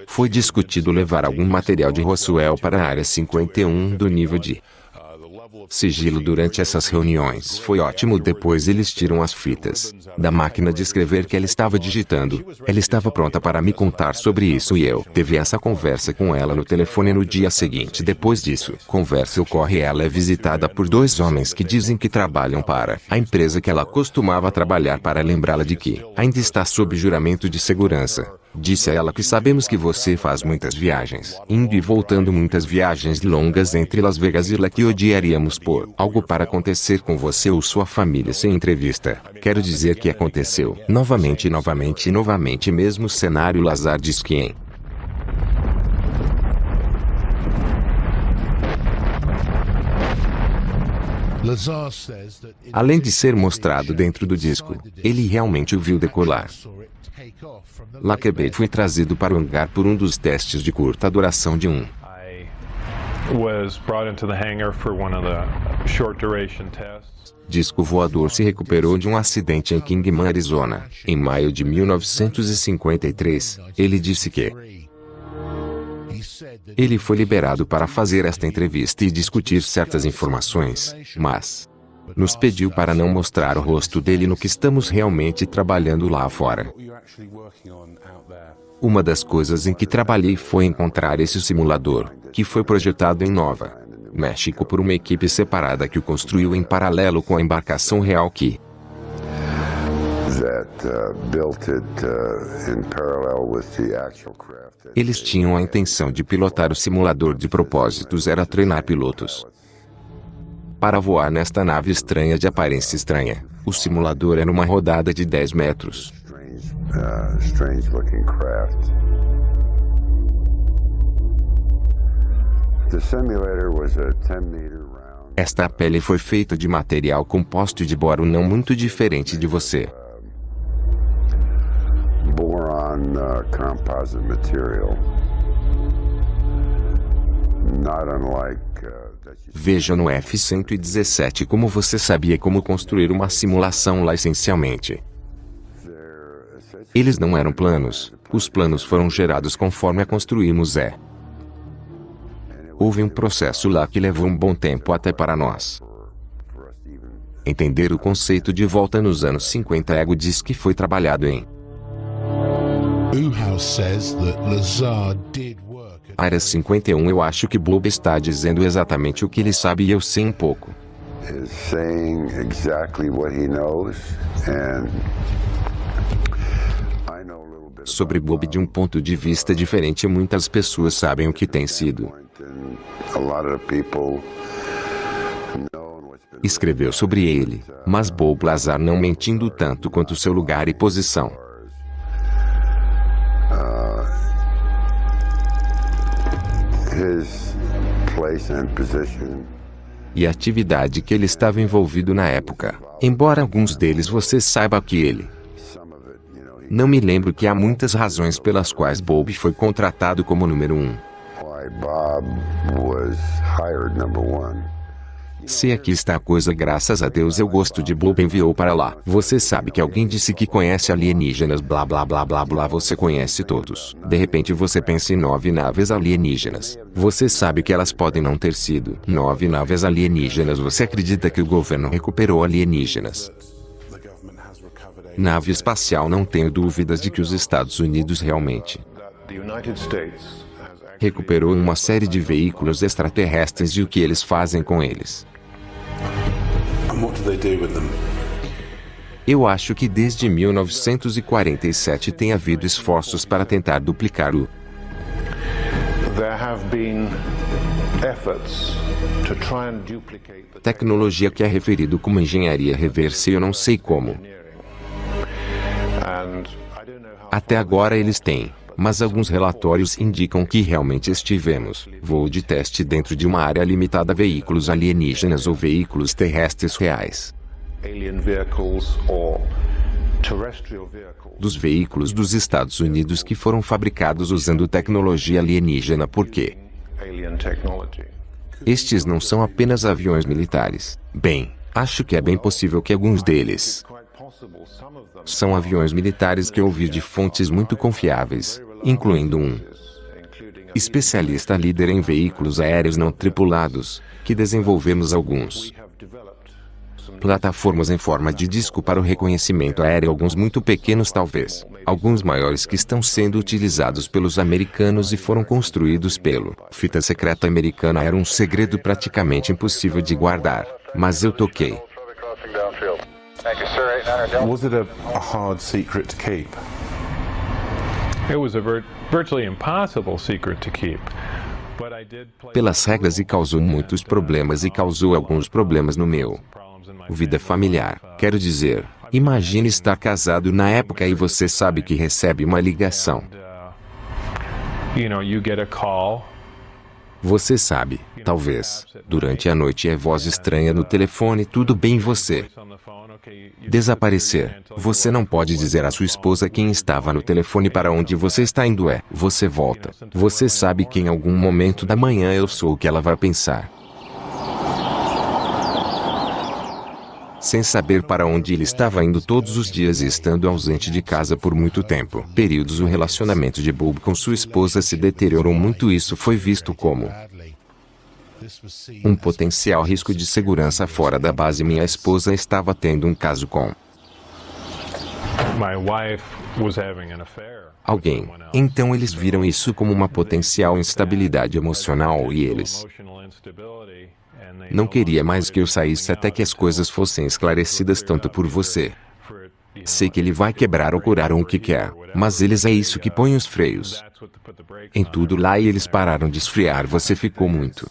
[SPEAKER 1] foi discutido levar algum material de Roswell para a Área 51 do nível de sigilo durante essas reuniões. Foi ótimo. Depois eles tiram as fitas da máquina de escrever que ela estava digitando. Ela estava pronta para me contar sobre isso e eu teve essa conversa com ela no telefone no dia seguinte. Depois disso, conversa ocorre. Ela é visitada por 2 homens que dizem que trabalham para a empresa que ela costumava trabalhar, para lembrá-la de que ainda está sob juramento de segurança. Disse a ela que sabemos que você faz muitas viagens, indo e voltando, muitas viagens longas entre Las Vegas e lá, que odiaríamos por algo para acontecer com você ou sua família sem entrevista. Quero dizer que aconteceu. Novamente, mesmo cenário. Lazar diz que em além de ser mostrado dentro do disco, ele realmente o viu decolar. Lackebait foi trazido para o hangar por um dos testes de curta duração de um disco voador. Se recuperou de um acidente em Kingman, Arizona, em maio de 1953. Ele disse que Ele foi liberado para fazer esta entrevista e discutir certas informações, mas nos pediu para não mostrar o rosto dele no que estamos realmente trabalhando lá fora. Uma das coisas em que trabalhei foi encontrar esse simulador, que foi projetado em Nova México por uma equipe separada que o construiu em paralelo com a embarcação real que eles tinham a intenção de pilotar. O simulador de propósitos era treinar pilotos para voar nesta nave estranha de aparência estranha. O simulador era uma rodada de 10 metros. Esta pele foi feita de material composto de boro não muito diferente de você.
[SPEAKER 5] Boron composite material. Not unlike
[SPEAKER 1] Veja no F-117 como você sabia como construir uma simulação lá essencialmente. Eles não eram planos, os planos foram gerados conforme a construímos. Houve um processo lá que levou um bom tempo até para nós entender o conceito de volta nos anos 50. Ego diz que foi trabalhado em Área 51. Eu acho que Bob está dizendo exatamente o que ele sabe e eu sei um pouco. Sobre Bob de um ponto de vista diferente, muitas pessoas sabem o que tem sido. Escreveu sobre ele, mas Bob Lazar não mentindo tanto quanto seu lugar e posição. E a atividade que ele estava envolvido na época. Embora alguns deles você saiba que ele não me lembro que há muitas razões pelas quais Bob foi contratado como número 1. Se aqui está a coisa, graças a Deus eu gosto de Bob enviou para lá. Você sabe que alguém disse que conhece alienígenas, blá blá blá blá blá, você conhece todos. De repente você pensa em 9 naves alienígenas. Você sabe que elas podem não ter sido 9 naves alienígenas. Você acredita que o governo recuperou alienígenas? Nave espacial. Não tenho dúvidas de que os Estados Unidos realmente recuperou uma série de veículos extraterrestres e o que eles fazem com eles. Eu acho que desde 1947 tem havido esforços para tentar duplicar o tecnologia que é referido como engenharia reversa e eu não sei como. Até agora eles têm, mas alguns relatórios indicam que realmente estivemos voo de teste dentro de uma área limitada a veículos alienígenas ou veículos terrestres reais. Dos veículos dos Estados Unidos que foram fabricados usando tecnologia alienígena. Por quê? Estes não são apenas aviões militares. Bem, acho que é bem possível que alguns deles são aviões militares que ouvi de fontes muito confiáveis, incluindo um especialista líder em veículos aéreos não tripulados, que desenvolvemos alguns plataformas em forma de disco para o reconhecimento aéreo, alguns muito pequenos talvez, alguns maiores que estão sendo utilizados pelos americanos e foram construídos pelo fita secreta americana. Era um segredo praticamente impossível de guardar, mas eu toquei.
[SPEAKER 9] Was it a hard secret to keep?
[SPEAKER 3] It was a virtually impossible secret to keep. But I did play
[SPEAKER 1] Pelas regras e causou muitos problemas e causou alguns problemas no meu vida familiar. Quero dizer, imagine estar casado na época e você sabe que recebe uma ligação.
[SPEAKER 3] You get a call.
[SPEAKER 1] Você sabe, talvez, durante a noite é voz estranha no telefone. Tudo bem, você desaparecer. Você não pode dizer à sua esposa quem estava no telefone para onde você está indo. Você volta. Você sabe que em algum momento da manhã eu sou o que ela vai pensar. sem saber para onde ele estava indo todos os dias e estando ausente de casa por muito tempo. Períodos o relacionamento de Bob com sua esposa se deteriorou muito. Isso foi visto como um potencial risco de segurança fora da base. Minha esposa estava tendo um caso com alguém. Então eles viram isso como uma potencial instabilidade emocional e eles não queriam mais que eu saísse até que as coisas fossem esclarecidas tanto por você. Sei que ele vai quebrar ou curar o que quer, mas eles é isso que põe os freios em tudo lá e eles pararam de esfriar. Você ficou muito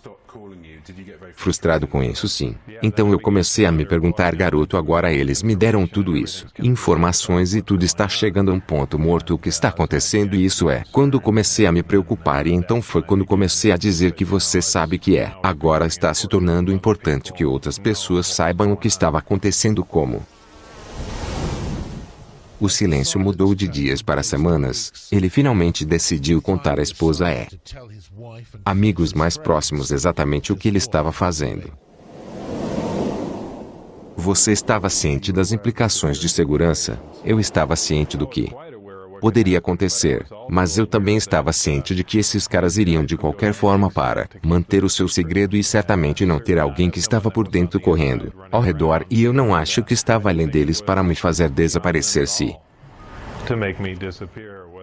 [SPEAKER 1] frustrado com isso, sim. Então eu comecei a me perguntar, garoto, agora eles me deram tudo isso, informações e tudo está chegando a um ponto morto. O que está acontecendo? E isso é quando comecei a me preocupar e então foi quando comecei a dizer que você sabe que é. Agora está se tornando importante que outras pessoas saibam o que estava acontecendo. Como o silêncio mudou de dias para semanas, ele finalmente decidiu contar à esposa amigos mais próximos exatamente o que ele estava fazendo. Você estava ciente das implicações de segurança? Eu estava ciente do que poderia acontecer, mas eu também estava ciente de que esses caras iriam de qualquer forma para manter o seu segredo e certamente não ter alguém que estava por dentro correndo ao redor, e eu não acho que estava além deles para me fazer desaparecer. Se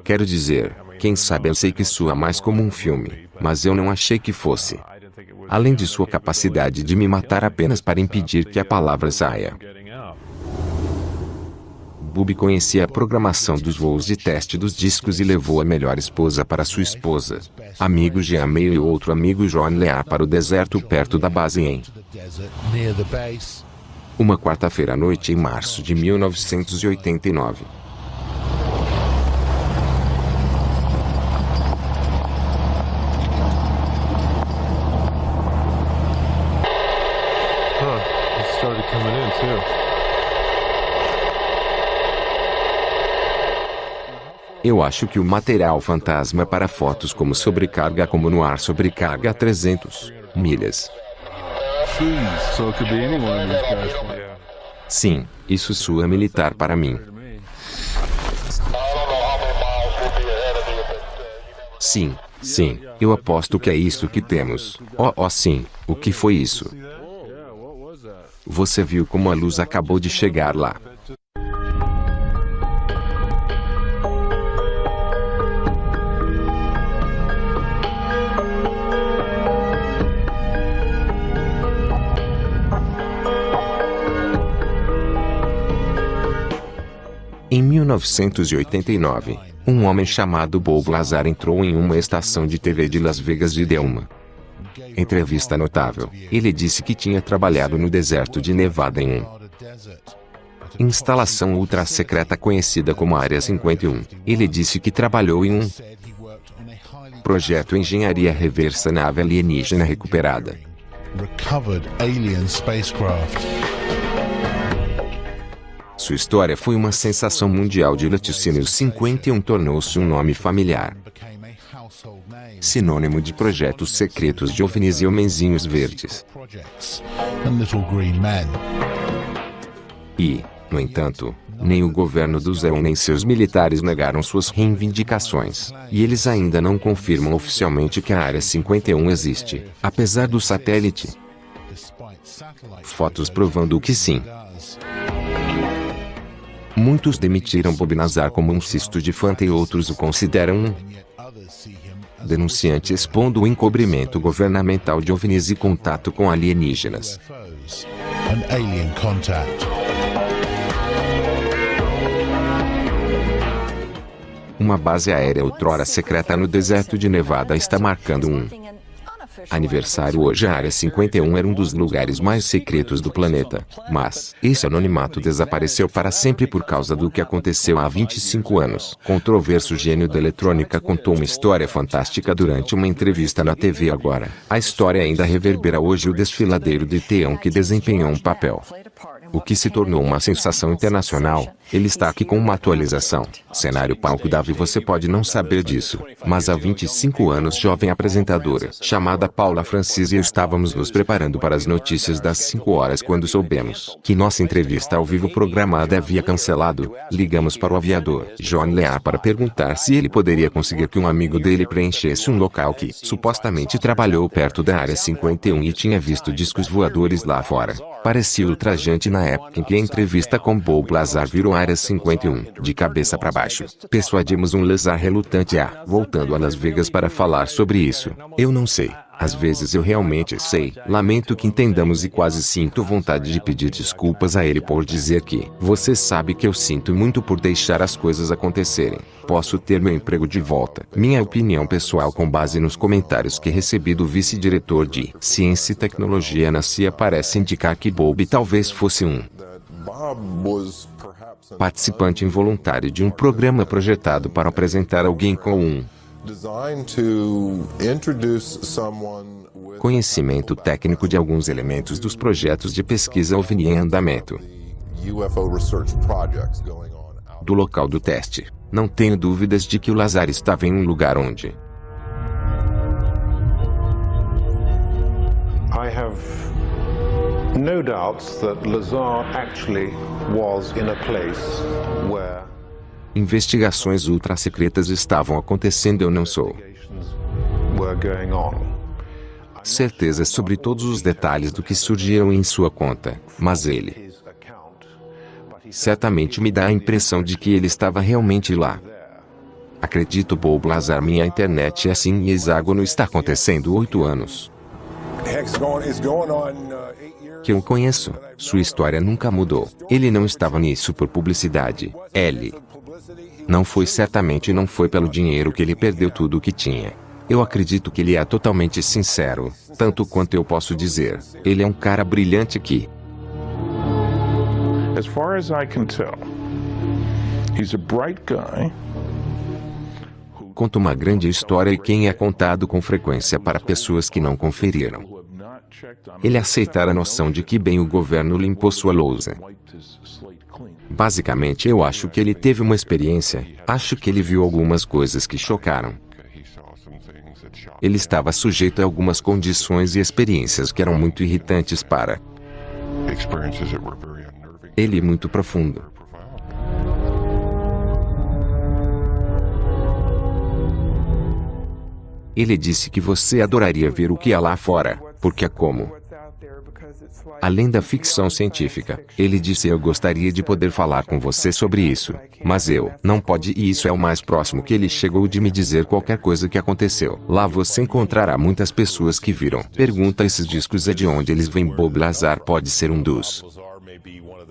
[SPEAKER 1] quero dizer, quem sabe eu sei que soa mais como um filme, mas eu não achei que fosse. Além de sua capacidade de me matar apenas para impedir que a palavra saia. Bob conhecia a programação dos voos de teste dos discos e levou a melhor esposa para sua esposa, amigo Jean Meio e outro amigo John Lear para o deserto perto da base em uma quarta-feira à noite em março de 1989. Eu acho que o material fantasma para fotos como sobrecarga como no ar sobrecarga a 300 milhas. Sim, isso soa militar para mim. Sim, sim, eu aposto que é isso que temos. Oh, sim, o que foi isso? Você viu como a luz acabou de chegar lá? Em 1989, um homem chamado Bob Lazar entrou em uma estação de TV de Las Vegas e deu uma entrevista notável. Ele disse que tinha trabalhado no deserto de Nevada em uma instalação ultra secreta conhecida como Área 51. Ele disse que trabalhou em um projeto de engenharia reversa nave alienígena recuperada. Sua história foi uma sensação mundial de laticínio. 51 tornou-se um nome familiar, sinônimo de projetos secretos de OVNIs e homenzinhos verdes. E, no entanto, nem o governo do Zéon nem seus militares negaram suas reivindicações, e eles ainda não confirmam oficialmente que a Área 51 existe, apesar do satélite fotos provando que sim. Muitos demitiram Bob Lazar como um cisto de fanta e outros o consideram um denunciante expondo o encobrimento governamental de OVNIs e contato com alienígenas. Uma base aérea outrora secreta no deserto de Nevada está marcando um aniversário hoje. A Área 51 era um dos lugares mais secretos do planeta, mas esse anonimato desapareceu para sempre por causa do que aconteceu há 25 anos. Controverso gênio da eletrônica contou uma história fantástica durante uma entrevista na TV agora. A história ainda reverbera hoje. O desfiladeiro de Teão que desempenhou um papel, o que se tornou uma sensação internacional, Ele está aqui com uma atualização. Cenário palco Davi, você pode não saber disso, mas há 25 anos jovem apresentadora, chamada Paula Francis e eu estávamos nos preparando para as notícias das 5 horas quando soubemos que nossa entrevista ao vivo programada havia cancelado. Ligamos para o aviador John Lear para perguntar se ele poderia conseguir que um amigo dele preenchesse um local que supostamente trabalhou perto da área 51 e tinha visto discos voadores lá fora. Parecia ultrajante na época em que a entrevista com Bob Lazar virou área 51, de cabeça para baixo. Persuadimos um Lazar relutante a, voltando a Las Vegas para falar sobre isso. Eu não sei. Às vezes eu realmente sei. Lamento que entendamos e quase sinto vontade de pedir desculpas a ele por dizer que você sabe que eu sinto muito por deixar as coisas acontecerem. Posso ter meu emprego de volta. Minha opinião pessoal com base nos comentários que recebi do vice-diretor de Ciência e Tecnologia na CIA parece indicar que Bob talvez fosse um participante involuntário de um programa projetado para apresentar alguém com um conhecimento técnico de alguns elementos dos projetos de pesquisa OVNI em andamento do local do teste. Não tenho dúvidas de que o Lazar estava em um lugar onde
[SPEAKER 2] I have no doubts that Lazar actually was in a place where
[SPEAKER 1] investigações ultra-secretas estavam acontecendo. Eu não sou certeza sobre todos os detalhes do que surgiram em sua conta, mas ele certamente me dá a impressão de que ele estava realmente lá. Acredito Bob Lazar. Minha internet é assim e hexágono está acontecendo 8 anos que eu conheço. Sua história nunca mudou. Ele não estava nisso por publicidade. Ele não foi, certamente não foi pelo dinheiro que ele perdeu tudo o que tinha. Eu acredito que ele é totalmente sincero, tanto quanto eu posso dizer. Ele é um cara brilhante que,
[SPEAKER 3] As far as I can tell, he's a bright guy.
[SPEAKER 1] conta uma grande história e quem é contado com frequência para pessoas que não conferiram. Ele aceitar a noção de que bem o governo limpou sua lousa. Basicamente eu acho que ele teve uma experiência, acho que ele viu algumas coisas que chocaram. Ele estava sujeito a algumas condições e experiências que eram muito irritantes para ele, muito profundo. Ele disse que você adoraria ver o que há lá fora, porque é como além da ficção científica. Ele disse: eu gostaria de poder falar com você sobre isso, mas eu não pode, e isso é o mais próximo que ele chegou de me dizer qualquer coisa que aconteceu. Lá você encontrará muitas pessoas que viram. Pergunta: esses discos é de onde eles vêm? Bob Lazar pode ser um dos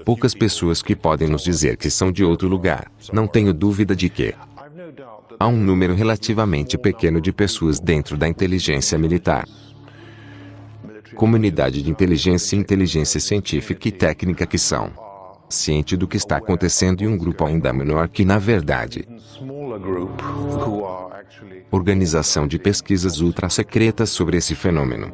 [SPEAKER 1] poucas pessoas que podem nos dizer que são de outro lugar. Não tenho dúvida de que há um número relativamente pequeno de pessoas dentro da inteligência militar, comunidade de inteligência e inteligência científica e técnica que são cientes do que está acontecendo, e um grupo ainda menor que, na verdade, organização de pesquisas ultra secretas sobre esse fenômeno.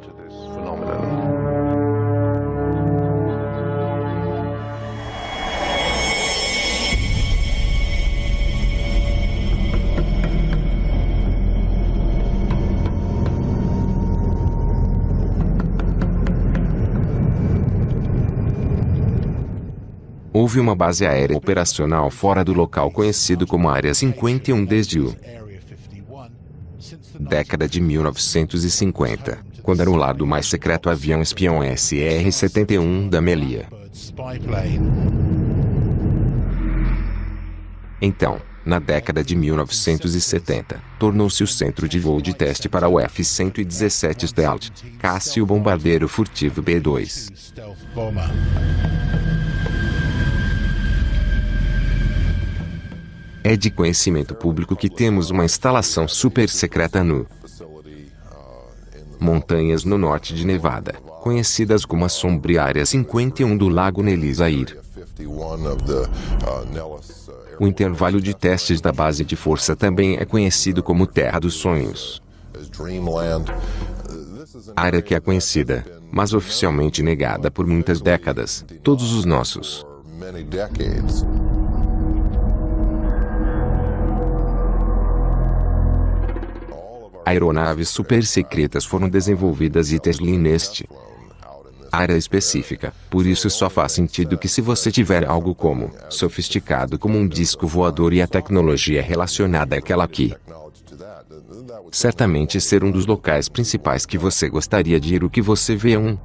[SPEAKER 1] Houve uma base aérea operacional fora do local conhecido como Área 51 desde a década de 1950, quando era o lado mais secreto avião espião SR-71 da Melia. Então, na década de 1970, tornou-se o centro de voo de teste para o F-117 Stealth, caça e o bombardeiro furtivo B-2. É de conhecimento público que temos uma instalação super secreta no montanhas no norte de Nevada, conhecidas como a sombria Área 51 do Lago Nellis. O intervalo de testes da base de força também é conhecido como Terra dos Sonhos. Área que é conhecida, mas oficialmente negada por muitas décadas. Todos os nossos Aeronaves super secretas foram desenvolvidas e testem neste área específica. Por isso só faz sentido que se você tiver algo como sofisticado como um disco voador e a tecnologia relacionada àquela aqui, certamente ser um dos locais principais que você gostaria de ir. O que você vê é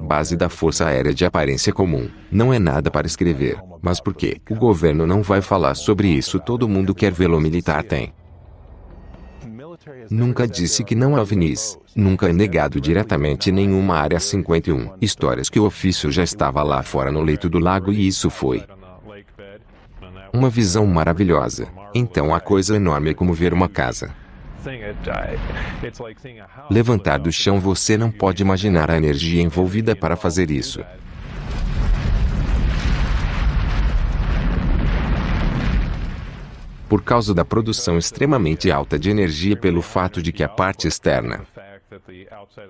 [SPEAKER 1] base da Força Aérea de aparência comum. Não é nada para escrever, mas por quê? O governo não vai falar sobre isso. Todo mundo quer vê-lo. Militar tem. Nunca disse que não há OVNIs. Nunca é negado diretamente nenhuma Área 51. Histórias que o ofício já estava lá fora no leito do lago e isso foi uma visão maravilhosa. Então a coisa enorme é como ver uma casa levantar do chão. Você não pode imaginar a energia envolvida para fazer isso. Por causa da produção extremamente alta de energia, pelo fato de que a parte externa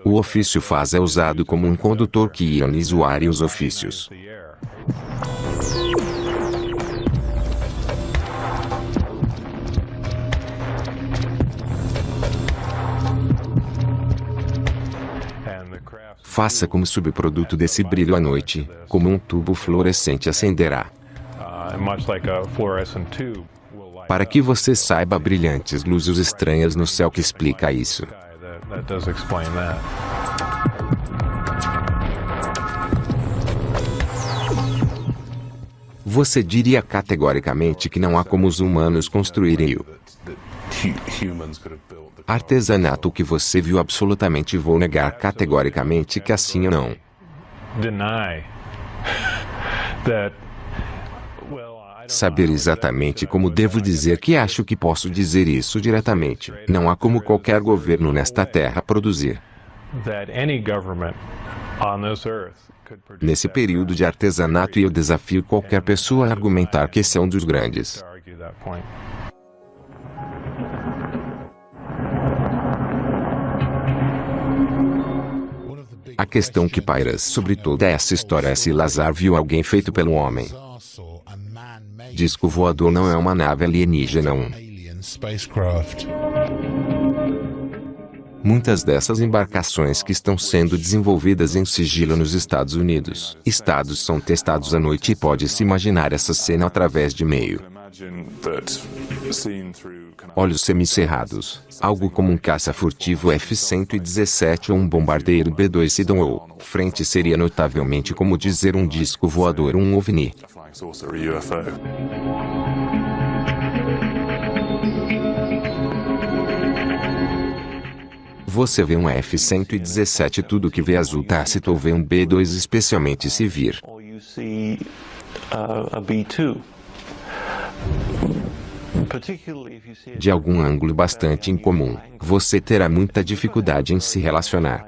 [SPEAKER 1] o ofício faz é usado como um condutor que ioniza o ar e os ofícios faça como subproduto desse brilho à noite, como um tubo fluorescente acenderá. Para que você saiba brilhantes luzes estranhas no céu que explica isso. Você diria categoricamente que não há como os humanos construírem o artesanato que você viu. Absolutamente vou negar categoricamente que assim não. Saber exatamente como devo dizer que acho que posso dizer isso diretamente. Não há como qualquer governo nesta terra produzir nesse período de artesanato, e eu desafio qualquer pessoa a argumentar que esse é um dos grandes a questão que paira sobre toda essa história é se Lazar viu alguém feito pelo homem. Disco voador não é uma nave alienígena. Muitas dessas embarcações que estão sendo desenvolvidas em sigilo nos Estados Unidos. Estados são testados à noite e pode-se imaginar essa cena através de meio olhos semicerrados, algo como um caça furtivo F-117 ou um bombardeiro B-2 Sidon ou frente seria notavelmente como dizer um disco voador, um OVNI. Você vê um F-117, tudo que vê azul tácito, ou vê um B-2, especialmente se vir de algum ângulo bastante incomum, você terá muita dificuldade em se relacionar.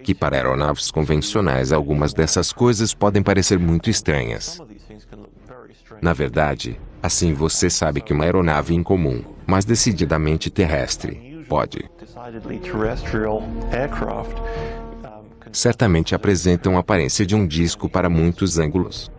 [SPEAKER 1] Que para aeronaves convencionais algumas dessas coisas podem parecer muito estranhas. Na verdade, assim você sabe que uma aeronave incomum, mas decididamente terrestre, pode certamente apresenta uma aparência de um disco para muitos ângulos.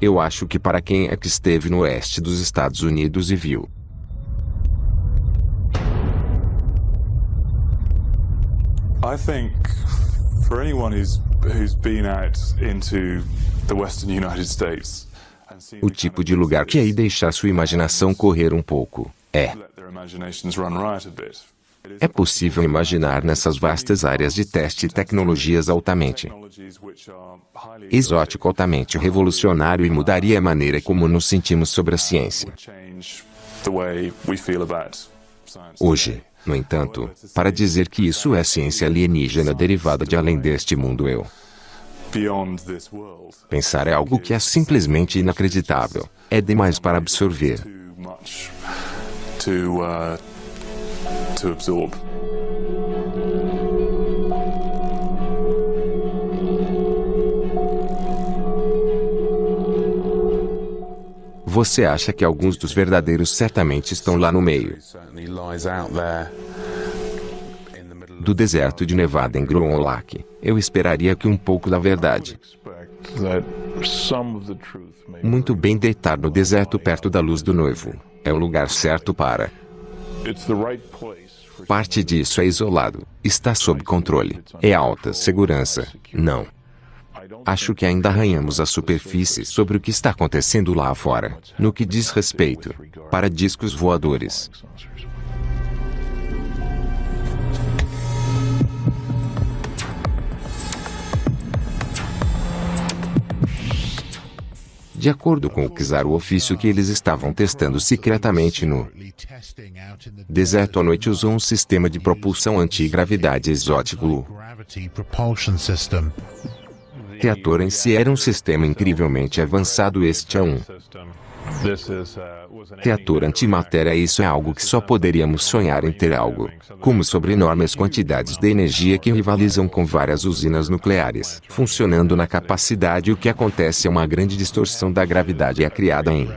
[SPEAKER 1] Eu acho que para quem é que esteve no oeste dos Estados Unidos e viu
[SPEAKER 4] I think for anyone who's been out into the western United States and seen
[SPEAKER 1] o tipo de lugar que aí deixa a sua imaginação correr um pouco,
[SPEAKER 4] let their imaginations run riot a bit.
[SPEAKER 1] é possível imaginar nessas vastas áreas de teste tecnologias altamente exótico, altamente revolucionário, e mudaria a maneira como nos sentimos sobre a ciência. Hoje, no entanto, para dizer que isso é ciência alienígena derivada de além deste mundo, eu
[SPEAKER 4] beyond this world.
[SPEAKER 1] Pensar é algo que é simplesmente inacreditável. É demais para absorver.
[SPEAKER 4] Too much to absorb.
[SPEAKER 1] Você acha que alguns dos verdadeiros certamente estão lá no meio do deserto de Nevada em Groom Lake? Eu esperaria que um pouco da verdade. Muito bem, deitar no deserto perto da luz do noivo. É o lugar certo para. Parte disso é isolado, está sob controle. É alta segurança. Não. Acho que ainda arranhamos a superfície sobre o que está acontecendo lá fora, no que diz respeito para discos voadores. De acordo com o Kizar, o ofício que eles estavam testando secretamente no deserto à noite usou um sistema de propulsão anti-gravidade exótico LU. Reator em si era um sistema incrivelmente avançado. Este é um reator antimatéria. Isso é algo que só poderíamos sonhar em ter algo como sobre enormes quantidades de energia que rivalizam com várias usinas nucleares, funcionando na capacidade. O que acontece é uma grande distorção da gravidade é criada em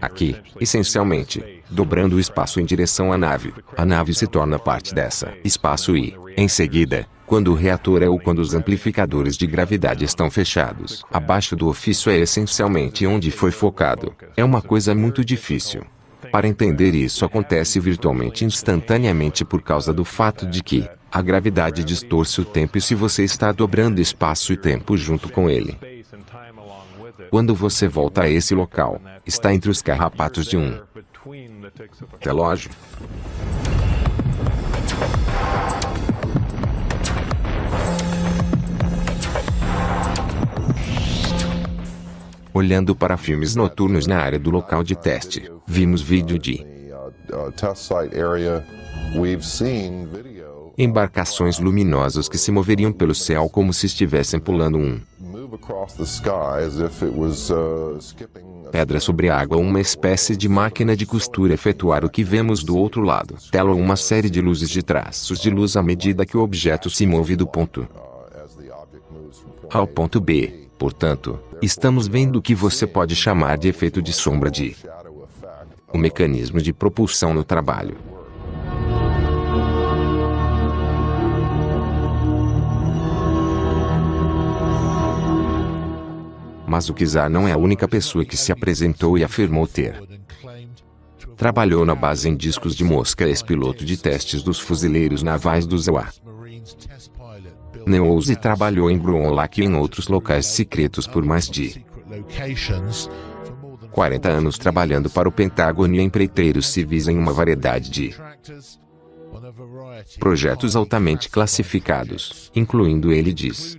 [SPEAKER 1] aqui, essencialmente, dobrando o espaço em direção à nave. A nave se torna parte dessa espaço e, em seguida, quando o reator é ou quando os amplificadores de gravidade estão fechados, abaixo do ofício é essencialmente onde foi focado. É uma coisa muito difícil. Para entender isso acontece virtualmente instantaneamente por causa do fato de que a gravidade distorce o tempo e se você está dobrando espaço e tempo junto com ele. Quando você volta a esse local, está entre os carrapatos de um relógio. Olhando para filmes noturnos na área do local de teste, vimos vídeo de embarcações luminosas que se moveriam pelo céu como se estivessem pulando pedra sobre água, uma espécie de máquina de costura efetuar o que vemos do outro lado. Tela uma série de luzes de traços de luz à medida que o objeto se move do ponto A ao ponto B. Portanto, estamos vendo o que você pode chamar de efeito de sombra de o mecanismo de propulsão no trabalho. Mas o Kizar não é a única pessoa que se apresentou e afirmou ter trabalhou na base em discos de mosca, ex-piloto de testes dos fuzileiros navais do ZEWA. Neose trabalhou em Groom Lake e em outros locais secretos por mais de 40 anos, trabalhando para o Pentágono e empreiteiros civis em uma variedade de projetos altamente classificados, incluindo, ele diz,